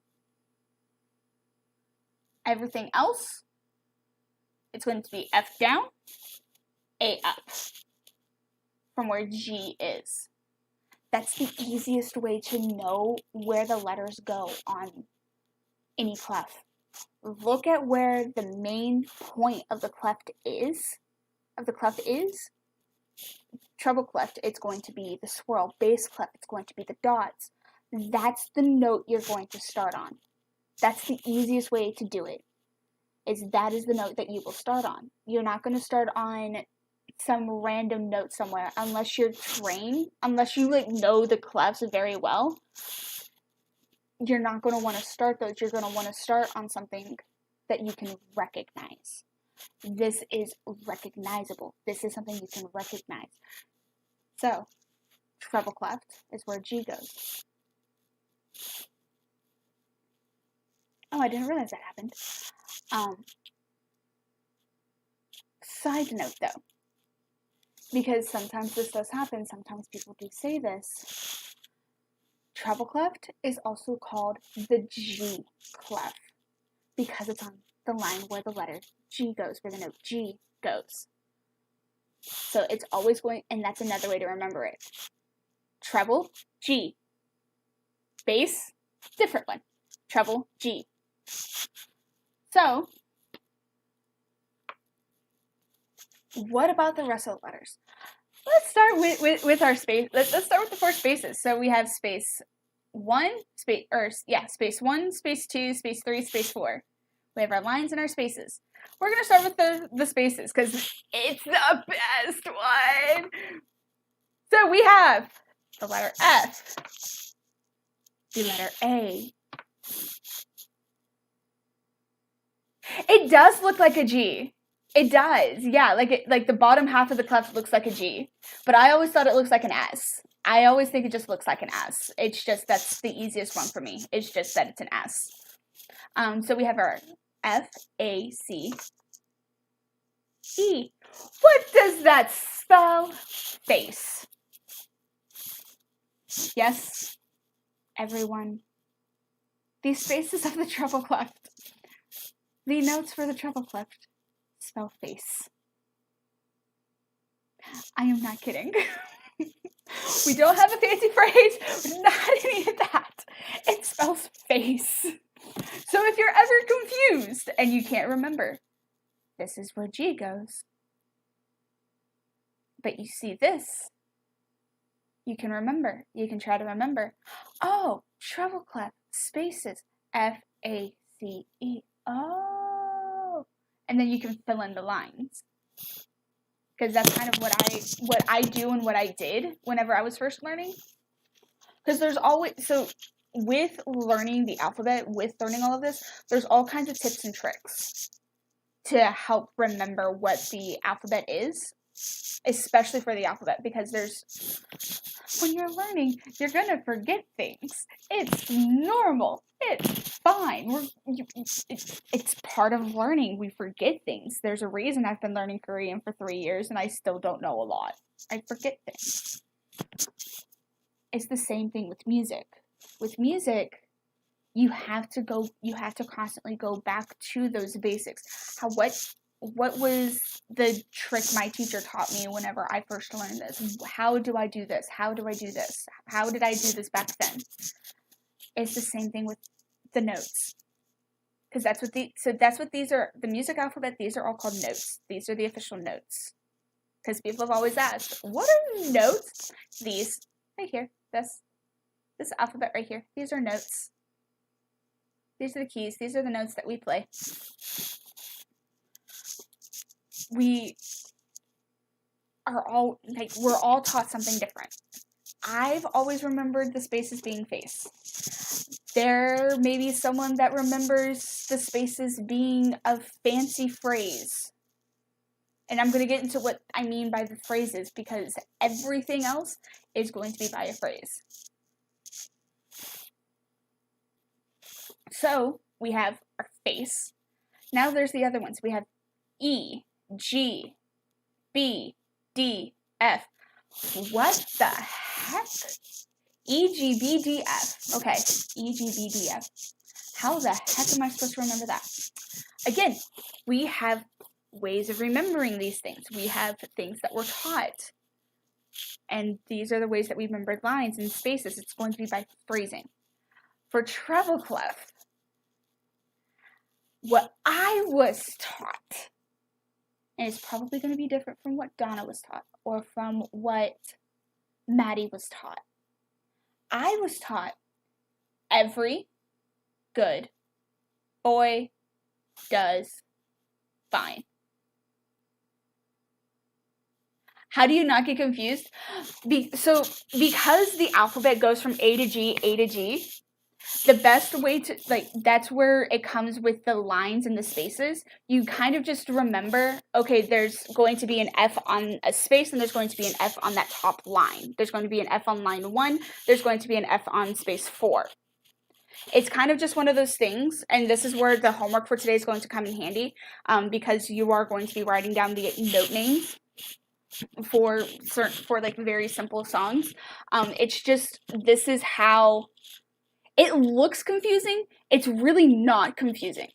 Everything else, it's going to be F down, A up, from where G is. That's the easiest way to know where the letters go on any clef. Look at where the main point of the clef is. Treble clef, it's going to be the swirl. Bass clef, it's going to be the dots. That's the note you're going to start on. That's the easiest way to do it. That is the note that you will start on. You're not going to start on some random note somewhere unless you're trained, unless you know the clefs very well. You're not going to want to start those. You're going to want to start on something that you can recognize. This is recognizable. This is something you can recognize. So, treble clef is where G goes. Oh, I didn't realize that happened. Side note though, because sometimes this does happen, sometimes people do say this. Treble clef is also called the G clef because it's on the line where the letter G goes, where the note G goes. So it's always going, and that's another way to remember it. Treble, G. Bass, different one. Treble, G. So, what about the rest of the letters? Let's start with our space. Let's start with the 4 spaces. So we have space 1, space 1, space 2, space 3, space 4. We have our lines and our spaces. We're going to start with the spaces because it's the best one. So we have the letter F, the letter A. It does look like a G. It does, yeah. Like the bottom half of the clef looks like a G, but I always thought it looks like an S. I always think it just looks like an S. It's just that's the easiest one for me. It's just that it's an S. So we have our F, A, C, E. What does that spell? Face. Yes, everyone. These spaces of the treble clef. The notes for the treble clef spell face. I am not kidding. We don't have a fancy phrase, not any of that. It spells face. So if you're ever confused and you can't remember, this is where G goes. But you see this, you can remember. You can try to remember. Oh, treble clef, spaces, F-A-C-E. Oh. And then you can fill in the lines. Because that's kind of what I do and what I did whenever I was first learning. Because there's always, so with learning the alphabet, with learning all of this, there's all kinds of tips and tricks to help remember what the alphabet is, especially for the alphabet, because when you're learning, you're going to forget things. It's normal. It's fine. It's part of learning. We forget things. There's a reason I've been learning Korean for 3 years and I still don't know a lot. I forget things. It's the same thing with music. With music, you have to constantly go back to those basics. What was the trick my teacher taught me whenever I first learned this? How do I do this? How do I do this? How did I do this back then? It's the same thing with the notes. Because that's what these are, the music alphabet, these are all called notes. These are the official notes. Because people have always asked, what are notes? These, right here, this alphabet right here, these are notes. These are the keys, these are the notes that we play. We're all taught something different. I've always remembered the spaces being face. There may be someone that remembers the spaces being a fancy phrase. And I'm going to get into what I mean by the phrases because everything else is going to be by a phrase. So, we have our face. Now there's the other ones. We have E, G, B, D, F. What the heck? E, G, B, D, F. Okay, E, G, B, D, F. How the heck am I supposed to remember that? Again, we have ways of remembering these things. We have things that we're taught. And these are the ways that we remember lines and spaces. It's going to be by phrasing. For treble clef, what I was taught, and it's probably going to be different from what Donna was taught or from what Maddie was taught. I was taught every good boy does fine. How do you not get confused? Because the alphabet goes from A to G, the best way to, that's where it comes with the lines and the spaces. You kind of just remember, okay, there's going to be an F on a space and there's going to be an F on that top line. There's going to be an F on line 1. There's going to be an F on space 4. It's kind of just one of those things, and this is where the homework for today is going to come in handy, because you are going to be writing down the note names for very simple songs. It's just, this is how it looks confusing. It's really not confusing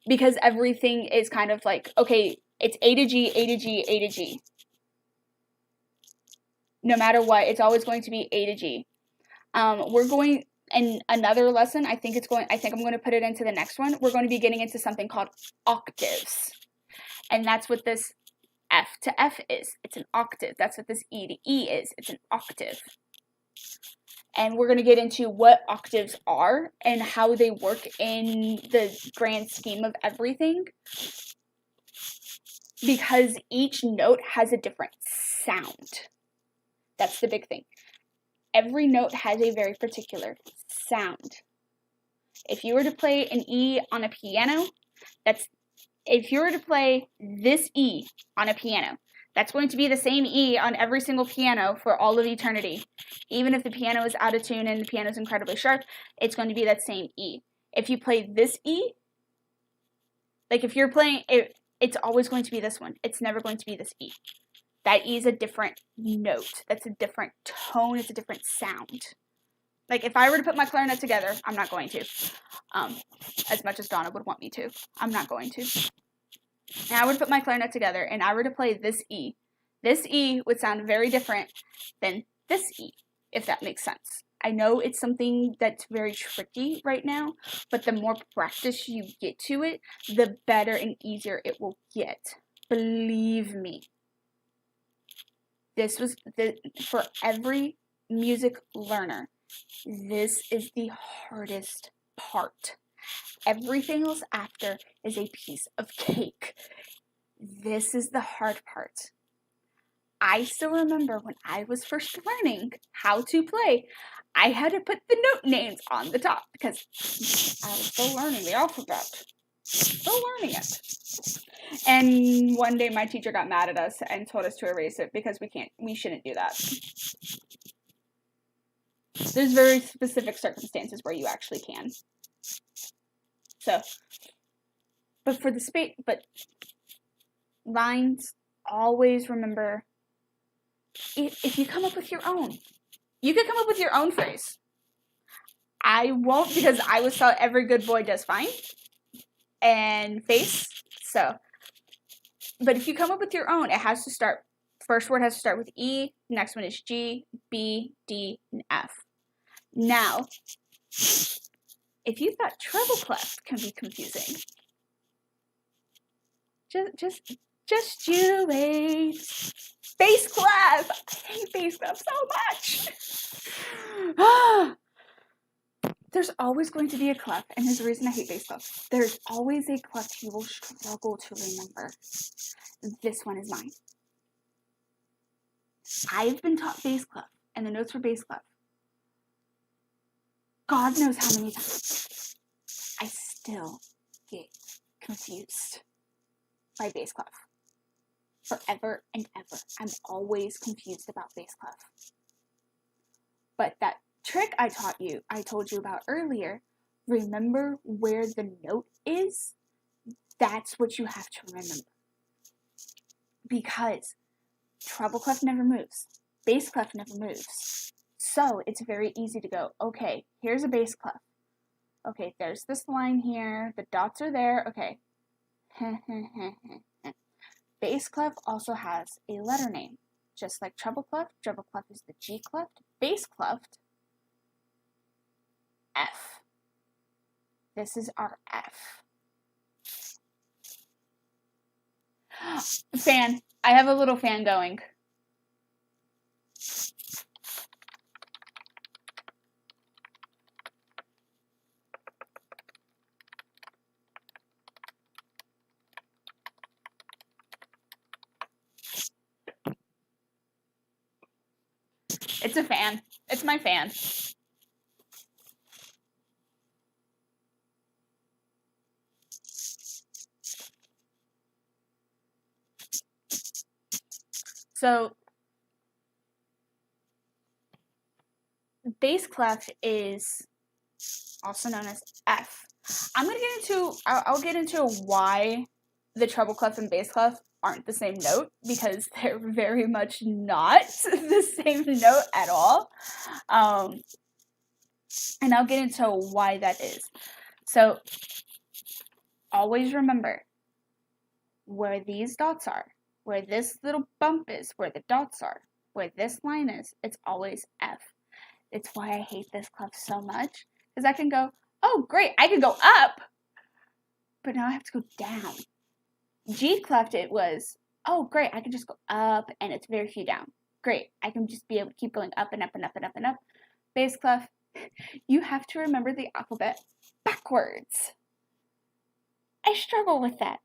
because everything is kind of like, okay, it's A to G, A to G, A to G. No matter what, it's always going to be A to G. We're going in another lesson. I think I'm going to put it into the next one. We're going to be getting into something called octaves, and that's what this F to F is. It's an octave. That's what this E to E is. It's an octave. And we're going to get into what octaves are and how they work in the grand scheme of everything. Because each note has a different sound. That's the big thing. Every note has a very particular sound. If you were to play an E on a piano, if you were to play this E on a piano, that's going to be the same E on every single piano for all of eternity. Even if the piano is out of tune and the piano is incredibly sharp, it's going to be that same E. If you play this E, like if you're playing it, it's always going to be this one. It's never going to be this E. That E is a different note. That's a different tone. It's a different sound. Like if I were to put my clarinet together, I'm not going to. As much as Donna would want me to. I'm not going to. And I would put my clarinet together and I were to play this E would sound very different than this E, if that makes sense. I know it's something that's very tricky right now, but the more practice you get to it, the better and easier it will get. Believe me. For every music learner, this is the hardest part. Everything else after is a piece of cake. This is the hard part. I still remember when I was first learning how to play, I had to put the note names on the top because I was still learning the alphabet. Still learning it. And one day my teacher got mad at us and told us to erase it because we shouldn't do that. There's very specific circumstances where you actually can. So, but lines, always remember, if you come up with your own, you could come up with your own phrase. I won't because I was taught every good boy does fine and face, so. But if you come up with your own, it has to start, first word has to start with E, next one is G, B, D, and F. Now, if you thought treble clef can be confusing, just you wait. Bass clef! I hate bass clef so much! There's always going to be a clef, and there's a reason I hate bass clef. There's always a clef you will struggle to remember. This one is mine. I've been taught bass clef, and the notes for bass clef. God knows how many times. I still get confused by bass clef. Forever and ever. I'm always confused about bass clef. But that trick I told you about earlier, remember where the note is? That's what you have to remember. Because treble clef never moves. Bass clef never moves. So it's very easy to go, okay, here's a bass clef. Okay, there's this line here. The dots are there. Okay. Bass clef also has a letter name. Just like treble clef is the G clef. Bass clef, F. This is our F. Fan. I have a little fan going. It's a fan. It's my fan. So, bass clef is also known as F. I'll get into why the treble clef and bass clef aren't the same note, because they're very much not the same note at all. And I'll get into why that is. So, always remember where these dots are, where this little bump is, where the dots are, where this line is, it's always F. It's why I hate this clef so much, because I can go, oh great, I can go up, but now I have to go down. G clef, it was, oh great, I can just go up, and it's very few down. Great, I can just be able to keep going up and up and up and up and up. Bass clef, you have to remember the alphabet backwards. I struggle with that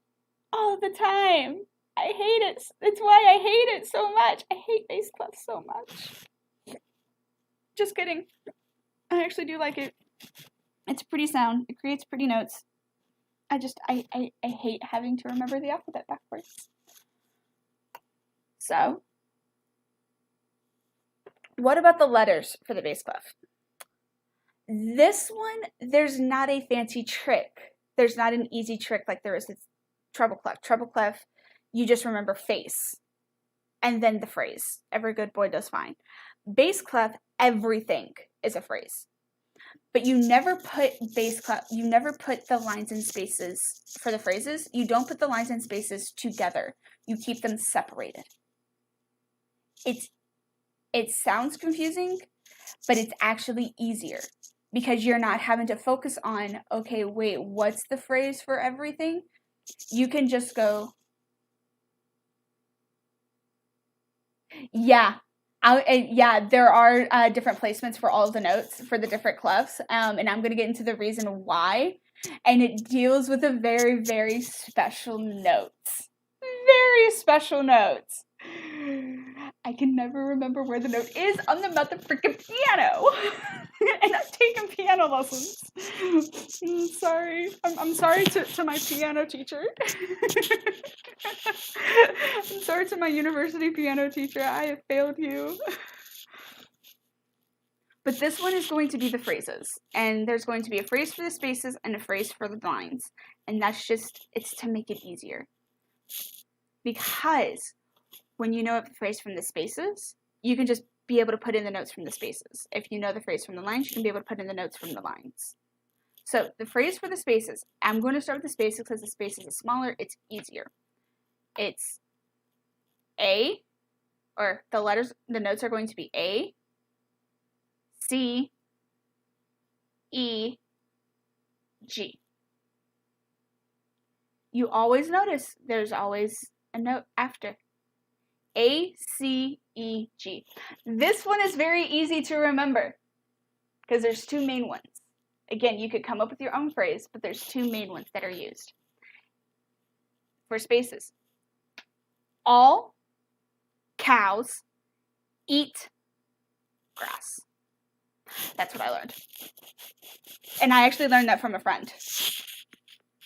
all the time. I hate it. That's why I hate it so much. I hate bass clef so much. Just kidding. I actually do like it. It's a pretty sound. It creates pretty notes. I hate having to remember the alphabet backwards. So, what about the letters for the bass clef? This one, there's not a fancy trick. There's not an easy trick like there is with treble clef. Treble clef, you just remember face and then the phrase. Every good boy does fine. Bass clef, everything is a phrase. But you never put bass clef, you never put the lines and spaces for the phrases. You don't put the lines and spaces together. You keep them separated. It sounds confusing, but it's actually easier because you're not having to focus on, okay, wait, what's the phrase for everything? You can just go, yeah. There are different placements for all of the notes for the different clefs, and I'm going to get into the reason why, and it deals with a very, very special notes. Very special notes. I can never remember where the note is on the mother freaking piano, and I've taken piano lessons. I'm sorry. I'm sorry to my piano teacher. I'm sorry to my university piano teacher. I have failed you. But this one is going to be the phrases, and there's going to be a phrase for the spaces and a phrase for the lines, and it's to make it easier. Because when you know the phrase from the spaces, you can just be able to put in the notes from the spaces. If you know the phrase from the lines, you can be able to put in the notes from the lines. So the phrase for the spaces, I'm going to start with the spaces because the spaces is smaller, it's easier. It's A, or the notes are going to be A, C, E, G. You always notice there's always a note after. A, C, E, G. This one is very easy to remember because there's two main ones. Again, you could come up with your own phrase, but there's two main ones that are used for spaces. All cows eat grass. That's what I learned. And I actually learned that from a friend.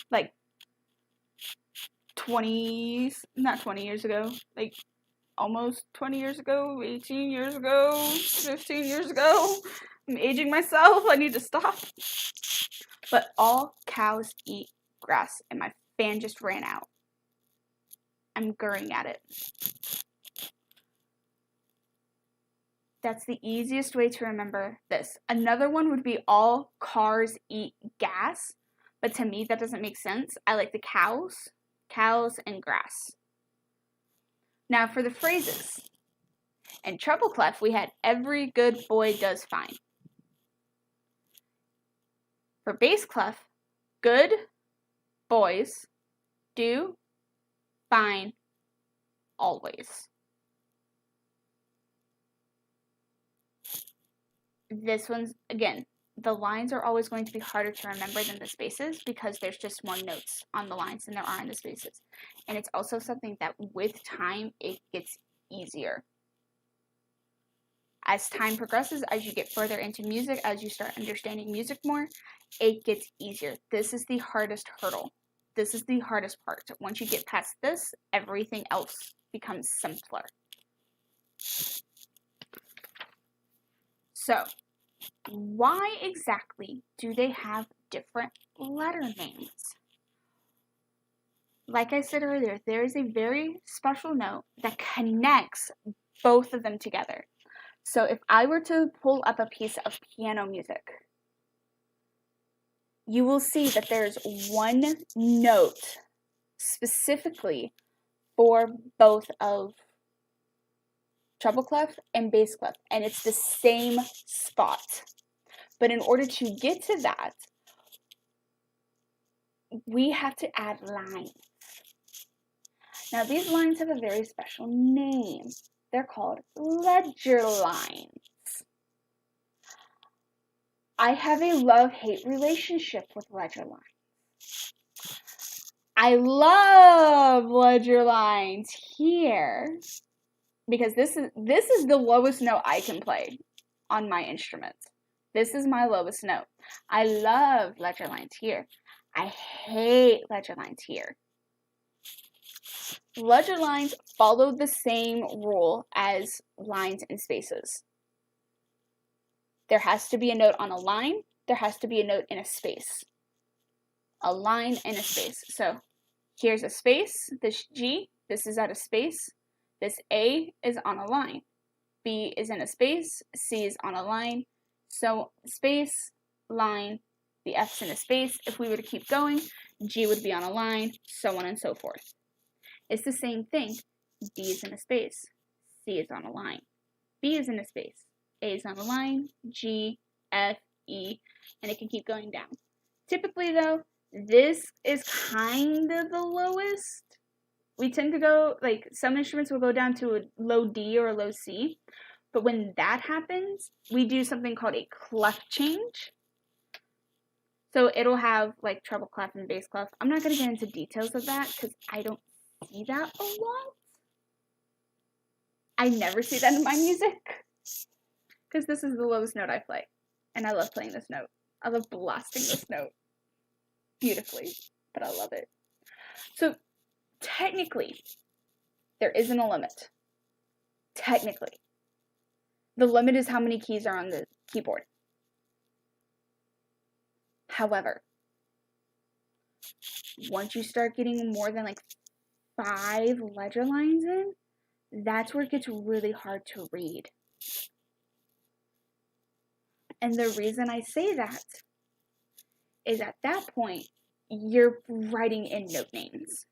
Like not 20 years ago, like almost 20 years ago, 18 years ago, 15 years ago. I'm aging myself. I need to stop. But all cows eat grass, and my fan just ran out. I'm gurring at it. That's the easiest way to remember this. Another one would be all cars eat gas, but to me that doesn't make sense. I like the cows and grass. Now for the phrases. In treble clef, we had every good boy does fine. For bass clef, good boys do fine always. This one's, again, the lines are always going to be harder to remember than the spaces because there's just more notes on the lines than there are in the spaces. And it's also something that with time, it gets easier. As time progresses, as you get further into music, as you start understanding music more, it gets easier. This is the hardest hurdle. This is the hardest part. Once you get past this, everything else becomes simpler. So, why exactly do they have different letter names? Like I said earlier, there is a very special note that connects both of them together. So if I were to pull up a piece of piano music, you will see that there's one note specifically for both of treble clef and bass clef, and it's the same spot. But in order to get to that, we have to add lines. Now these lines have a very special name. They're called ledger lines. I have a love-hate relationship with ledger lines. I love ledger lines here because this is the lowest note I can play on my instrument. This is my lowest note. I love ledger lines here. I hate ledger lines here. Ledger lines follow the same rule as lines and spaces. There has to be a note on a line. There has to be a note in a space. A line and a space. So here's a space. This G, this is at a space. This A is on a line. B is in a space. C is on a line. So space, line, the F's in a space. If we were to keep going, G would be on a line, so on and so forth. It's the same thing. D is in a space. C is on a line. B is in a space. A is on a line. G, F, E, and it can keep going down. Typically, though, this is kind of the lowest. We tend to go, like, some instruments will go down to a low D or a low C. But when that happens, we do something called a clef change. So it'll have, like, treble clef and bass clef. I'm not going to get into details of that because I don't see that a lot. I never see that in my music because this is the lowest note I play, and I love playing this note. I love blasting this note beautifully, but I love it. So technically, there isn't a limit. Technically, the limit is how many keys are on the keyboard. However, once you start getting more than like 5 ledger lines in, that's where it gets really hard to read. And the reason I say that is at that point, you're writing in note names.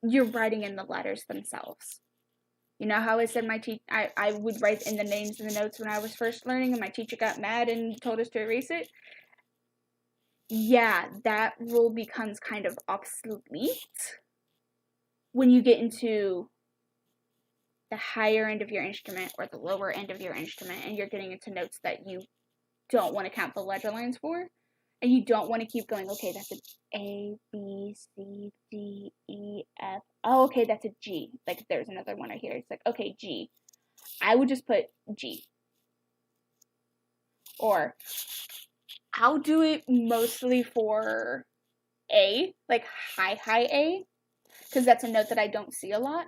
You're writing in the letters themselves. You know how I said I would write in the names in the notes when I was first learning and my teacher got mad and told us to erase it? Yeah, that rule becomes kind of obsolete when you get into the higher end of your instrument or the lower end of your instrument and you're getting into notes that you don't want to count the ledger lines for, and you don't want to keep going, okay, that's A, B, C, D, E, F. Oh, okay, that's a G. Like, there's another one right here. It's like, okay, G. I would just put G. Or I'll do it mostly for A, like high A, because that's a note that I don't see a lot.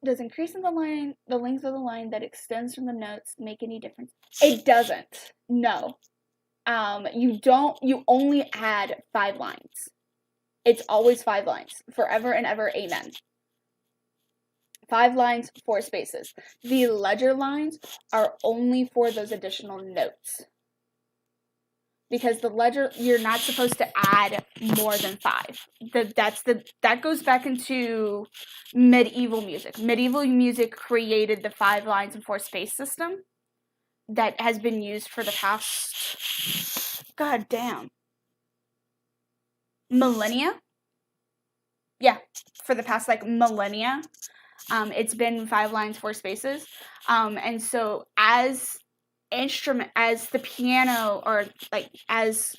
Does increasing the length of the line that extends from the notes make any difference? It doesn't. No. You only add 5 lines. It's always 5 lines. Forever and ever, amen. 5 lines, 4 spaces. The ledger lines are only for those additional notes. Because the ledger, you're not supposed to add more than 5. That goes back into medieval music. Medieval music created the 5 lines and 4 space system that has been used for the past, god damn, millennia. Yeah, for the past like millennia. It's been 5 lines, 4 spaces. And so as the piano, or like as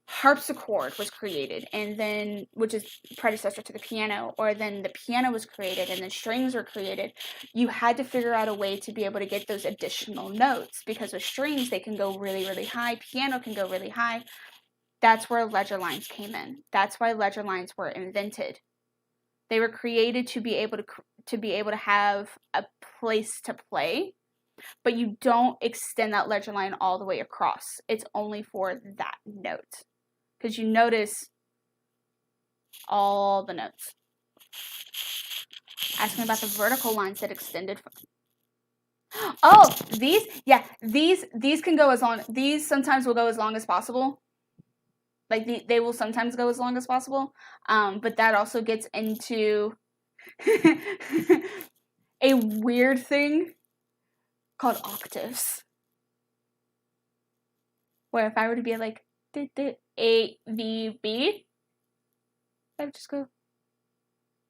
harpsichord was created, and then, which is predecessor to the piano, or then the piano was created and then strings were created, you had to figure out a way to be able to get those additional notes, because with strings they can go really, really high, piano can go really high. That's where ledger lines came in. That's why ledger lines were invented. They were created to be able to have a place to play, but you don't extend that ledger line all the way across. It's only for that note. Because you notice all the notes. Ask me about the vertical lines that extended from. Oh, these can go as long. These sometimes will go as long as possible. Like they will sometimes go as long as possible. But that also gets into a weird thing called octaves. Where if I were to be like A, V, B, I would just go.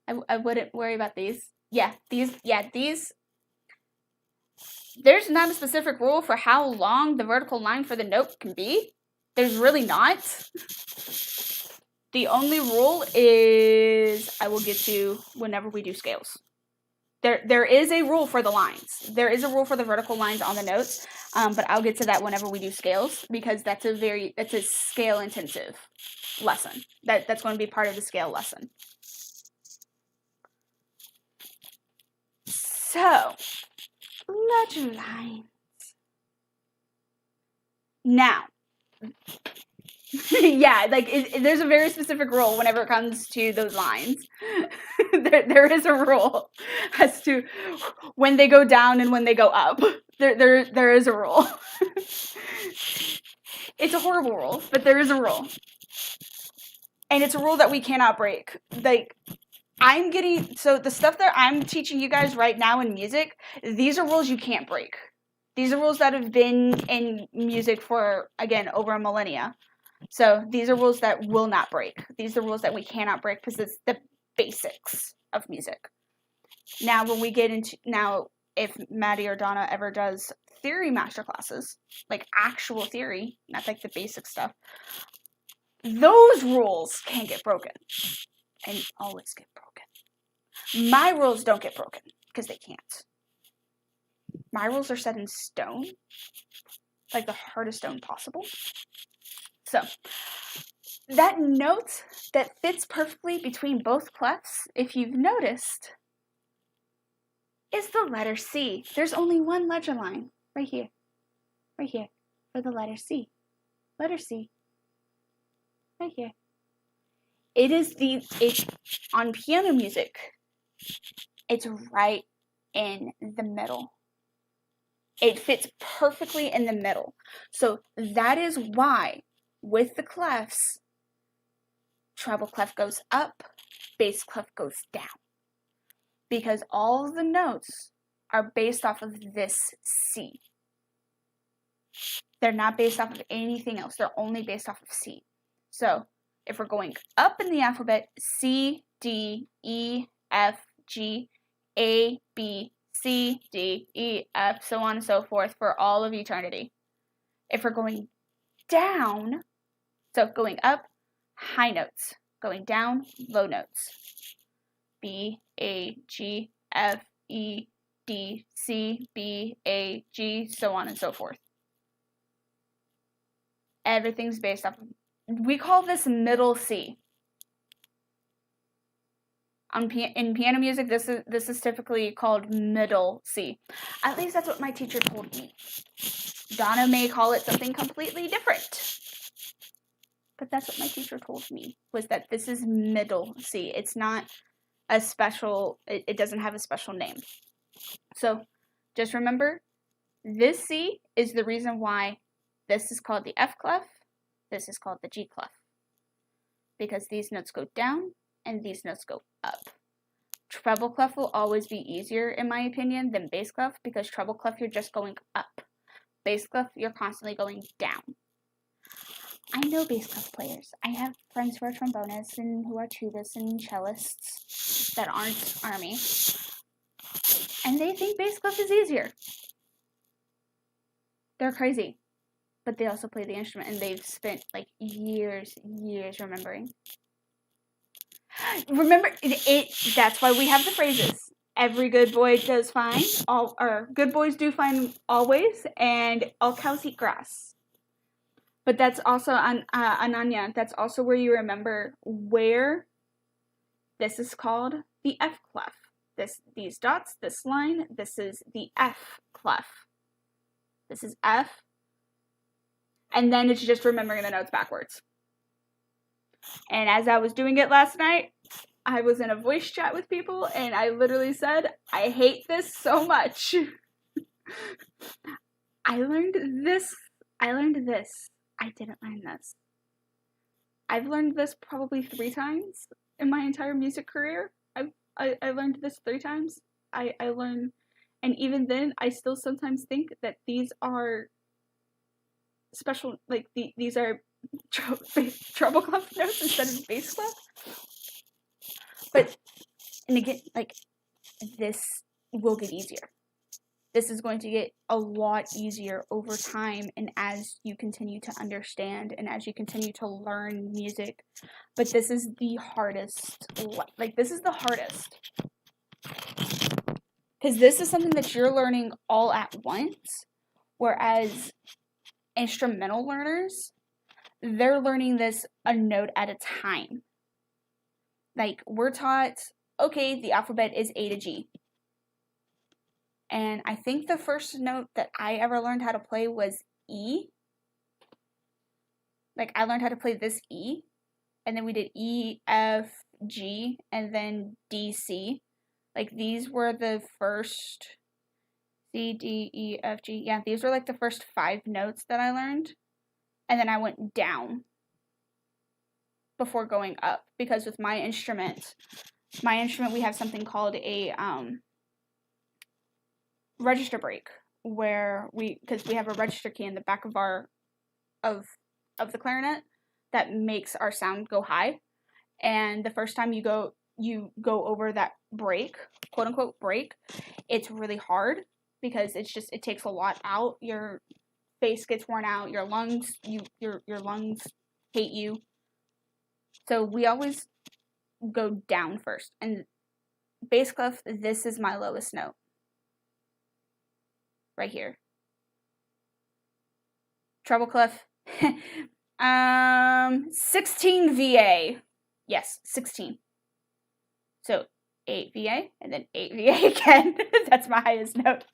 I wouldn't worry about these. These. There's not a specific rule for how long the vertical line for the note can be. There's really not. The only rule is I will get to whenever we do scales. There is a rule for the lines. There is a rule for the vertical lines on the notes, but I'll get to that whenever we do scales, because that's a scale intensive lesson. That's going to be part of the scale lesson. So, ledger lines. Now, yeah, like there's a very specific rule whenever it comes to those lines. there is a rule as to when they go down and when they go up. There is a rule. It's a horrible rule, but there is a rule. And it's a rule that we cannot break. Like, so the stuff that I'm teaching you guys right now in music, these are rules you can't break. These are rules that have been in music for, again, over a millennia. So these are rules that will not break. These are rules that we cannot break because it's the basics of music. Now, when we get into, if Maddie or Donna ever does theory masterclasses, like actual theory, not like the basic stuff, those rules can get broken. And always get broken. My rules don't get broken because they can't. My rules are set in stone, like the hardest stone possible. So, that note that fits perfectly between both clefs, if you've noticed, is the letter C. There's only one ledger line, right here, for the letter C. Letter C, right here. It's on piano music, it's right in the middle. It fits perfectly in the middle. So that is why, with the clefs, treble clef goes up, bass clef goes down. Because all of the notes are based off of this C. They're not based off of anything else. They're only based off of C. So, if we're going up in the alphabet, C, D, E, F, G, A, B, C, D, E, F, so on and so forth for all of eternity. If we're going down, so going up, high notes. Going down, low notes. B, A, G, F, E, D, C, B, A, G, so on and so forth. Everything's based off of, we call this middle C. In piano music, this is typically called middle C. At least that's what my teacher told me. Donna may call it something completely different. But that's what my teacher told me, was that this is middle C. It's not a special, it doesn't have a special name. So just remember, this C is the reason why this is called the F clef, this is called the G clef. Because these notes go down and these notes go up. Treble clef will always be easier, in my opinion, than bass clef, because treble clef you're just going up. Bass clef you're constantly going down. I know bass clef players. I have friends who are trombonists and who are tubists and cellists that aren't army, and they think bass clef is easier. They're crazy, but they also play the instrument, and they've spent like years remembering. Remember, that's why we have the phrases. Every good boy does fine, or good boys do fine always, and all cows eat grass. But that's also, Ananya, that's also where you remember where this is called the F clef. These dots, this line, this is the F clef. This is F. And then it's just remembering the notes backwards. And as I was doing it last night, I was in a voice chat with people, and I literally said, I hate this so much. I learned this. I didn't learn this. I've learned this probably 3 times in my entire music career. I learned this 3 times. I learned, and even then, I still sometimes think that these are special, like these are treble clef notes instead of bass clef. But, and again, like, this will get easier. This is going to get a lot easier over time, and as you continue to understand and as you continue to learn music. But this is the hardest, this is the hardest. Because this is something that you're learning all at once, whereas instrumental learners, they're learning this a note at a time. Like, we're taught, okay, the alphabet is A to G. And I think the first note that I ever learned how to play was E. Like, I learned how to play this E. And then we did E, F, G, and then D, C. Like, these were the first C, D, E, F, G. Yeah, these were like the first 5 notes that I learned. And then I went down before going up, because with my instrument we have something called a register break, where because we have a register key in the back of our of the clarinet that makes our sound go high, and the first time you go over that break, quote unquote break, it's really hard because it takes a lot out. Your face gets worn out, your lungs hate you. So we always go down first. And bass clef, this is my lowest note. Right here. Treble clef, 16 VA. Yes, 16. So 8 VA, and then 8 VA again. That's my highest note.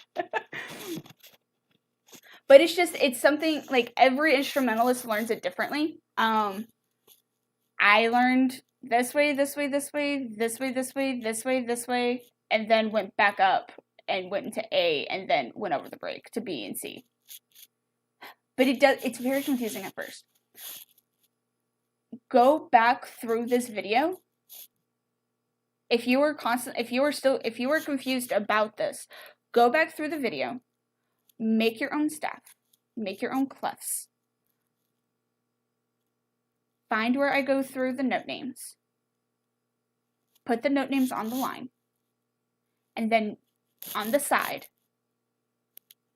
But it's something, like, every instrumentalist learns it differently. I learned this way, this way, this way, this way, this way, this way, this way, and then went back up and went into A, and then went over the break to B and C. But it's very confusing at first. Go back through this video. If you were confused about this, go back through the video, make your own staff, make your own clefs. Find where I go through the note names. Put the note names on the line. And then on the side,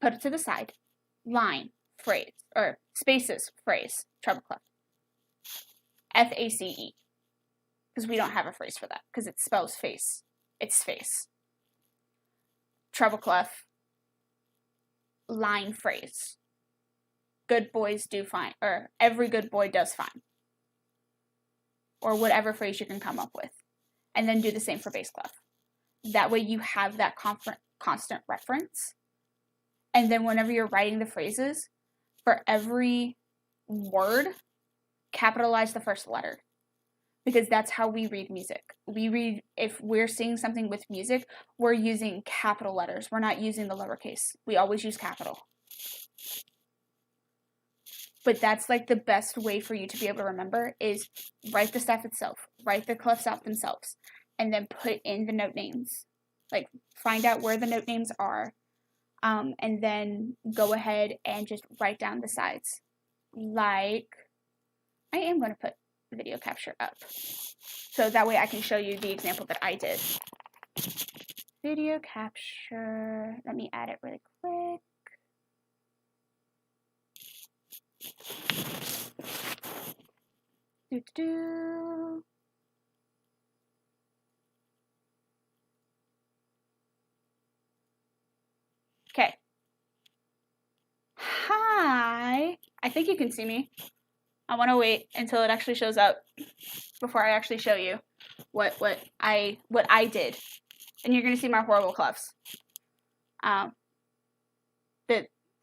put it to the side, line, phrase, or spaces, phrase, treble clef. F-A-C-E. Because we don't have a phrase for that, because it spells face. It's face. Treble clef, line, phrase. Good boys do fine, or every good boy does fine. Or whatever phrase you can come up with. And then do the same for bass clef. That way you have that constant reference. And then whenever you're writing the phrases, for every word, capitalize the first letter. because that's how we read music. We read, if we're seeing something with music, we're using capital letters. We're not using the lowercase. We always use capital. But that's like the best way for you to be able to remember is write the staff itself, write the clefs out themselves, and then put in the note names. Like, find out where the note names are, and then go ahead and just write down the sides. Like, I am going to put the video capture up, so that way I can show you the example that I did. Video capture, let me add it really quick. Do-do-do. Okay. Hi. I think you can see me. I want to wait until it actually shows up before I actually show you what I did. And you're going to see my horrible clefs.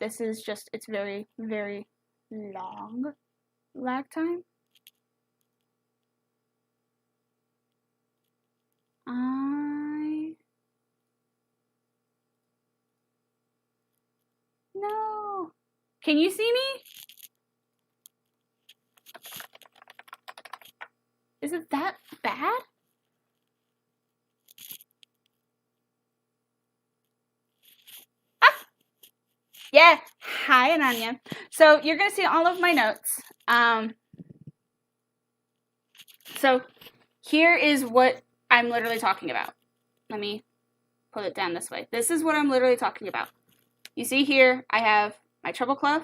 This is just, it's very, very long lag time. No. Can you see me? Is it that bad? Yeah. Hi, Ananya. So you're going to see all of my notes. So here is what I'm literally talking about. Let me put it down this way. This is what I'm literally talking about. You see here, I have my treble clef,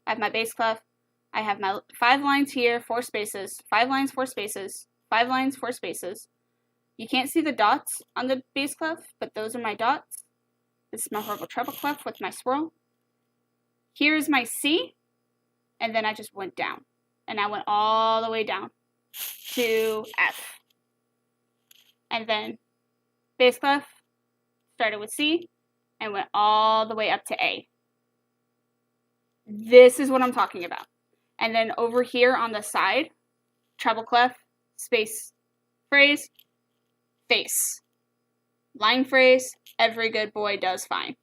I have my bass clef, I have my 5 lines here, 4 spaces, 5 lines, 4 spaces, 5 lines, 4 spaces. You can't see the dots on the bass clef, but those are my dots. This is my horrible treble clef with my swirl. Here is my C, and then I just went down. And I went all the way down to F. And then bass clef started with C and went all the way up to A. This is what I'm talking about. And then over here on the side, treble clef, space, phrase, face. Line phrase, every good boy does fine.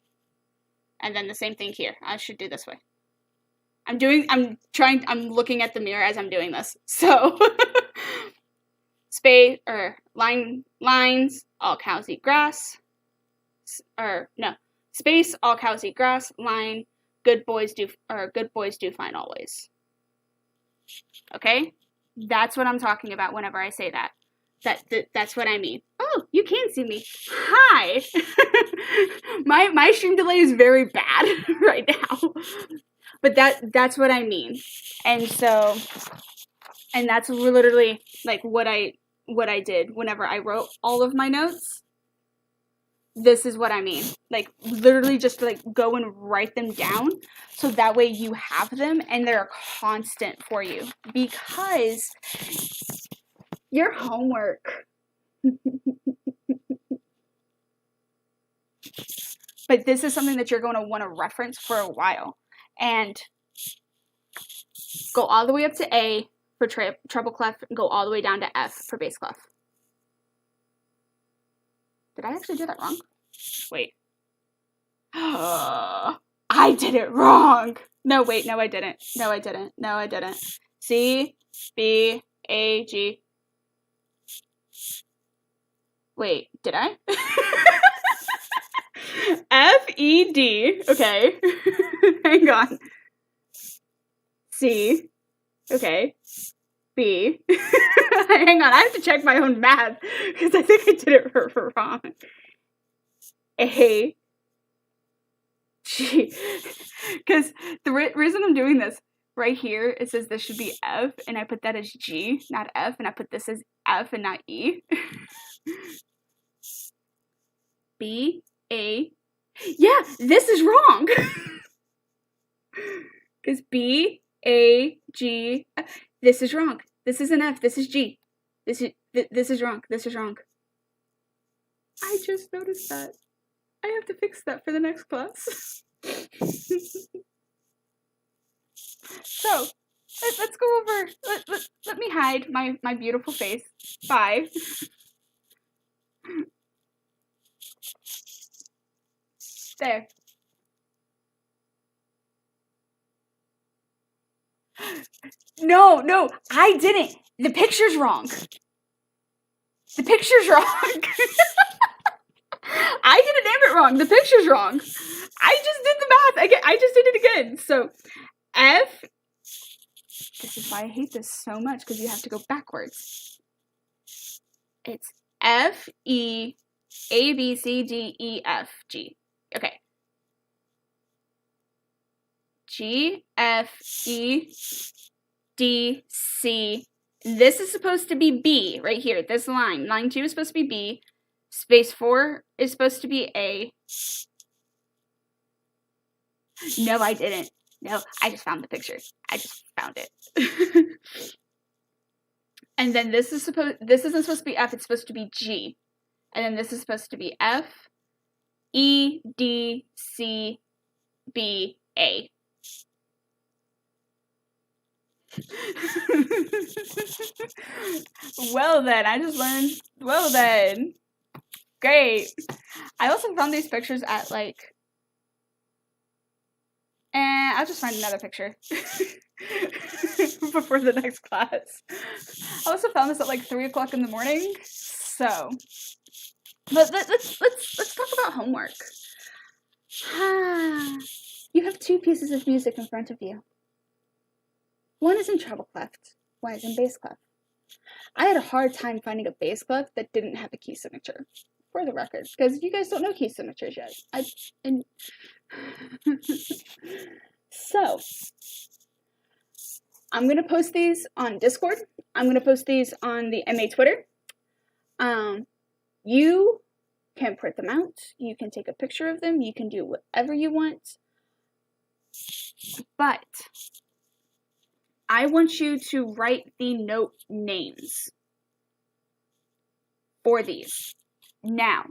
And then the same thing here. I should do this way. I'm looking at the mirror as I'm doing this. So, space, or lines, all cows eat grass. Space, all cows eat grass. Line, good boys do fine always. Okay? That's what I'm talking about whenever I say that. That's what I mean. Oh, you can see me. Hi. my stream delay is very bad right now. But that's what I mean. And so, and that's literally like what I did whenever I wrote all of my notes. This is what I mean. Like, literally just like go and write them down so that way you have them and they're constant for you. Because your homework. But this is something that you're going to want to reference for a while. And go all the way up to A for treble clef and go all the way down to F for bass clef. Did I actually do that wrong? Wait. I did it wrong. No, wait, no I didn't. No I didn't. No I didn't. C, B, A, G. Wait, did I? F, E, D. Okay. Hang on. C. Okay. B. Hang on, I have to check my own math because I think I did it wrong. A. G. Because the reason I'm doing this, right here, it says this should be F, and I put that as G, not F, and I put this as F and not E. B, A. Yeah, this is wrong. Because B, A, G. This is wrong. This is an F. This is G. This is wrong. This is wrong. I just noticed that. I have to fix that for the next class. So, Let's go over. Let me hide my beautiful face. Bye. There. No, I didn't. The picture's wrong. The picture's wrong. I didn't name it wrong. The picture's wrong. I just did the math again. I just did it again. So F. This is why I hate this so much, because you have to go backwards. It's F E A B C D E F G. Okay. G F E D C. This is supposed to be B right here. This line. Line 2 is supposed to be B. Space 4 is supposed to be A. No, I didn't. No, I just found the picture. I just found it. And then this isn't supposed to be F, it's supposed to be G. And then this is supposed to be F, E, D, C, B, A. Well then, I just learned. Well then. Great. I also found these pictures at like... And I'll just find another picture before the next class. I also found this at like 3 o'clock in the morning. So, but let's talk about homework. You have 2 pieces of music in front of you. One is in treble clef, one is in bass clef. I had a hard time finding a bass clef that didn't have a key signature, for the record, because you guys don't know key signatures yet. So, I'm going to post these on Discord. I'm going to post these on the MA Twitter. You can print them out. You can take a picture of them. You can do whatever you want. But I want you to write the note names for these. Now,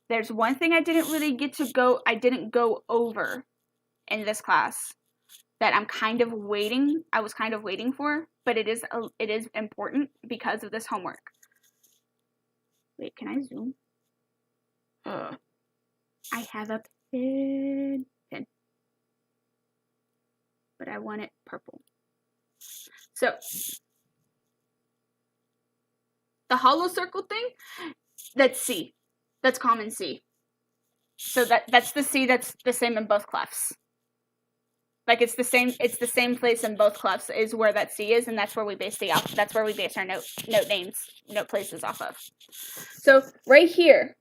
there's one thing I didn't go over in this class that I was kind of waiting for, but it is important because of this homework. Wait, can I zoom? I have a pen, but I want it purple. So, the hollow circle thing, that's C. That's common C. So that's the C that's the same in both clefs. Like it's the same place in both clefs is where that C is, and that's where we base our note places off of. So right here,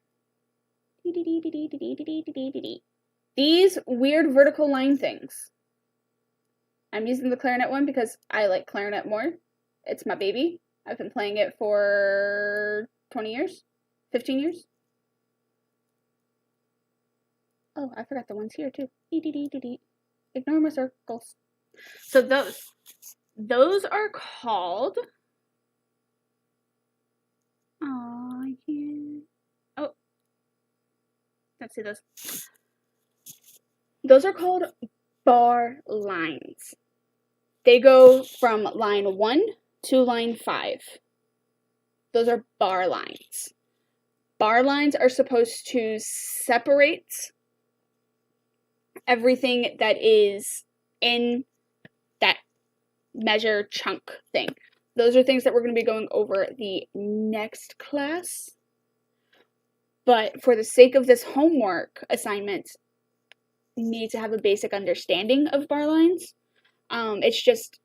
these weird vertical line things. I'm using the clarinet one because I like clarinet more. It's my baby. I've been playing it for 20 years, 15 years. Oh, I forgot the ones here too. Ignore my circles. So those are called. Oh, I can't. Oh, let's see those. Those are called bar lines. They go from line 1 to line 5. Those are bar lines. Bar lines are supposed to separate everything that is in that measure chunk thing. Those are things that we're going to be going over the next class. But for the sake of this homework assignment, you need to have a basic understanding of bar lines. It's just,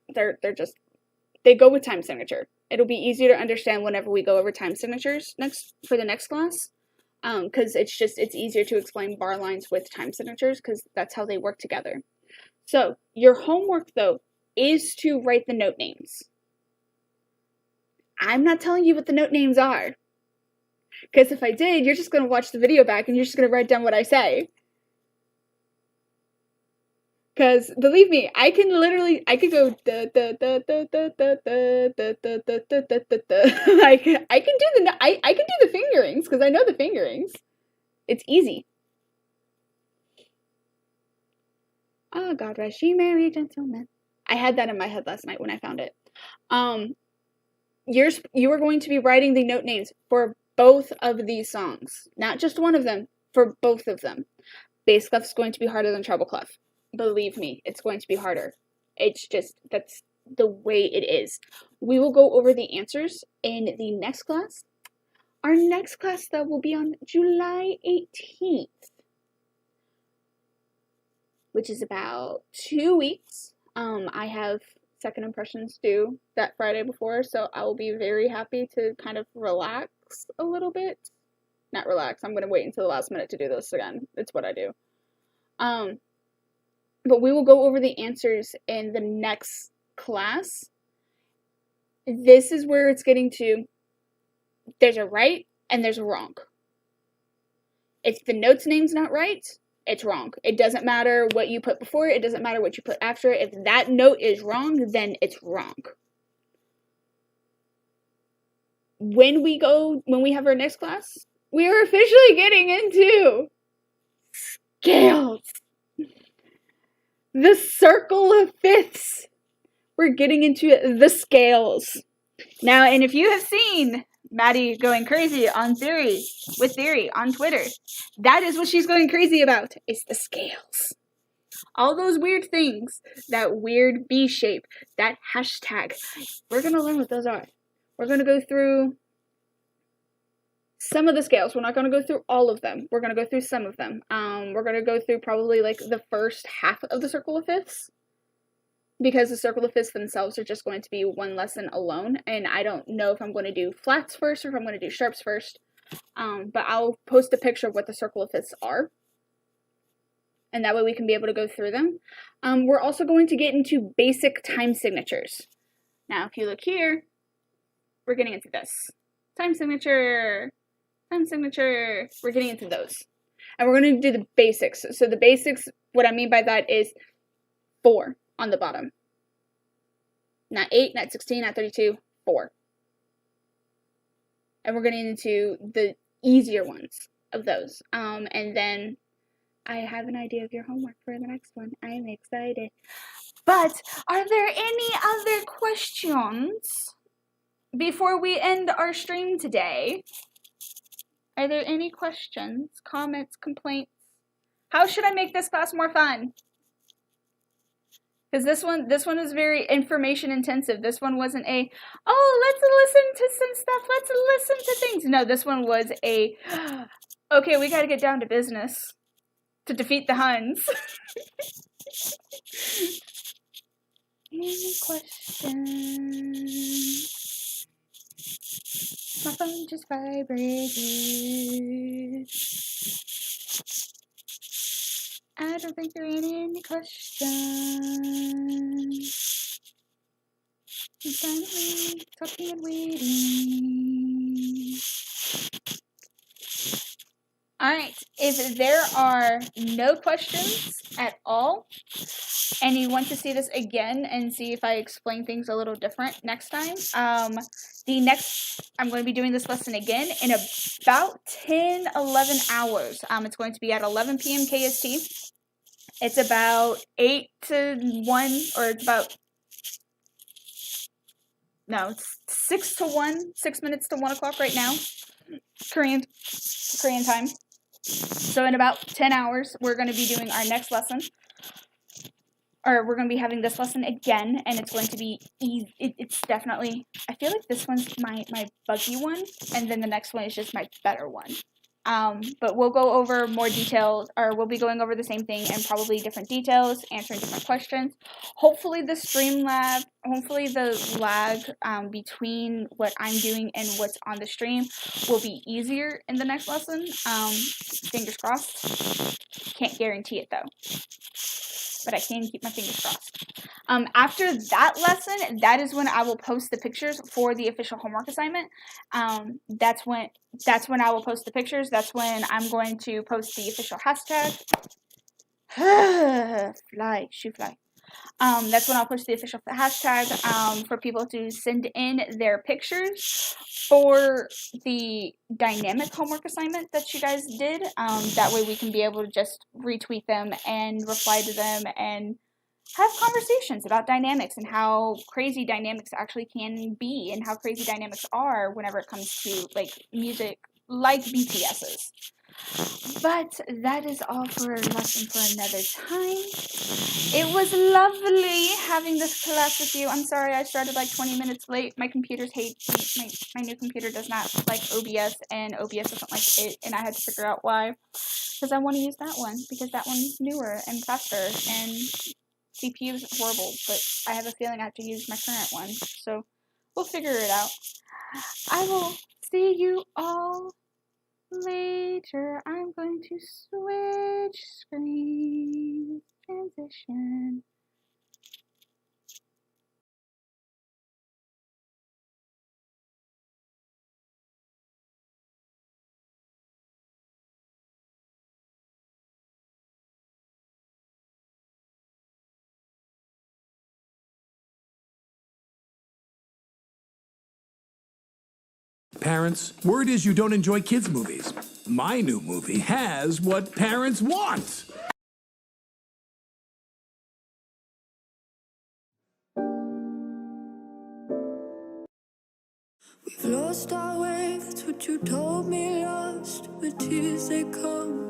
they go with time signature. It'll be easier to understand whenever we go over time signatures for the next class. Because it's easier to explain bar lines with time signatures because that's how they work together. So your homework though is to write the note names. I'm not telling you what the note names are, because if I did, you're just going to watch the video back and you're just going to write down what I say. Because believe me, I could go I can do the fingerings because I know the fingerings. It's easy. Ah, God rest ye merry gentlemen. I had that in my head last night when I found it. You are going to be writing the note names for both of these songs. Not just one of them, for both of them. Bass clef is going to be harder than treble clef. Believe me, it's going to be harder. It's just, that's the way it is. We will go over the answers in the next class. Our next class, though, will be on July 18th, which is about 2 weeks. I have second impressions due that Friday before, so I will be very happy to kind of relax a little bit. Not relax, I'm going to wait until the last minute to do this again. It's what I do. But we will go over the answers in the next class. This is where it's getting to, there's a right and there's a wrong. If the note's name's not right, it's wrong. It doesn't matter what you put before it. It doesn't matter what you put after it. If that note is wrong, then it's wrong. When we have our next class, we are officially getting into scales. The circle of fifths. We're getting into the scales. Now, and if you have seen Maddie going crazy on Theory on Twitter, that is what she's going crazy about, is the scales. All those weird things, that weird B shape, that hashtag. We're going to learn what those are. We're going to go through some of the scales. We're not going to go through all of them. We're going to go through some of them. We're going to go through probably like the first half of the circle of fifths, because the circle of fifths themselves are just going to be one lesson alone, and I don't know if I'm going to do flats first or if I'm going to do sharps first, but I'll post a picture of what the circle of fifths are, and that way we can be able to go through them. We're also going to get into basic time signatures. Now, if you look here, we're getting into this. Time signature, we're getting into those. And we're going to do the basics. So the basics, what I mean by that is 4 on the bottom. Not 8, not 16, not 32, 4. And we're getting into the easier ones of those. And then I have an idea of your homework for the next one. I am excited. But are there any other questions before we end our stream today? Are there any questions, comments, complaints? How should I make this class more fun? Because this one is very information intensive. This one wasn't a, oh, let's listen to some stuff, let's listen to things. No, this one was a, okay, we gotta get down to business to defeat the Huns. Any questions? My phone just vibrated. I don't think there are any questions. I'm silently talking and waiting. Alright, if there are no questions at all, and you want to see this again and see if I explain things a little different next time, I'm going to be doing this lesson again in about 10, 11 hours. It's going to be at 11 p.m. KST. It's about 8 to 1, or it's about, no, it's 6 to 1, 6 minutes to 1 o'clock right now, Korean time. So in about 10 hours, we're going to be doing our next lesson. Or we're going to be having this lesson again, and it's going to be easy. It's definitely, I feel like this one's my buggy one, and then the next one is just my better one. But we'll go over more details, or we'll be going over the same thing and probably different details, answering different questions. Hopefully the lag between what I'm doing and what's on the stream will be easier in the next lesson. Fingers crossed. Can't guarantee it though, but I can keep my fingers crossed. After that lesson, that is when I will post the pictures for the official homework assignment. That's when I will post the pictures. That's when I'm going to post the official hashtag. Shoe fly. That's when I'll post the official hashtag for people to send in their pictures for the dynamic homework assignment that you guys did. That way we can be able to just retweet them and reply to them and have conversations about dynamics and how crazy dynamics actually can be and how crazy dynamics are whenever it comes to like music like BTS's. But that is all for a lesson for another time. It was lovely having this class with you. I'm sorry I started like 20 minutes late. My computer's my new computer does not like OBS, and OBS doesn't like it, and I had to figure out why. Because I want to use that one, because that one's newer and faster, and CPU is horrible, but I have a feeling I have to use my current one. So we'll figure it out. I will see you all later. I'm going to switch screens. Transition. Parents, word is you don't enjoy kids' movies. My new movie has what parents want. We've lost our way, that's what you told me. Lost with tears they come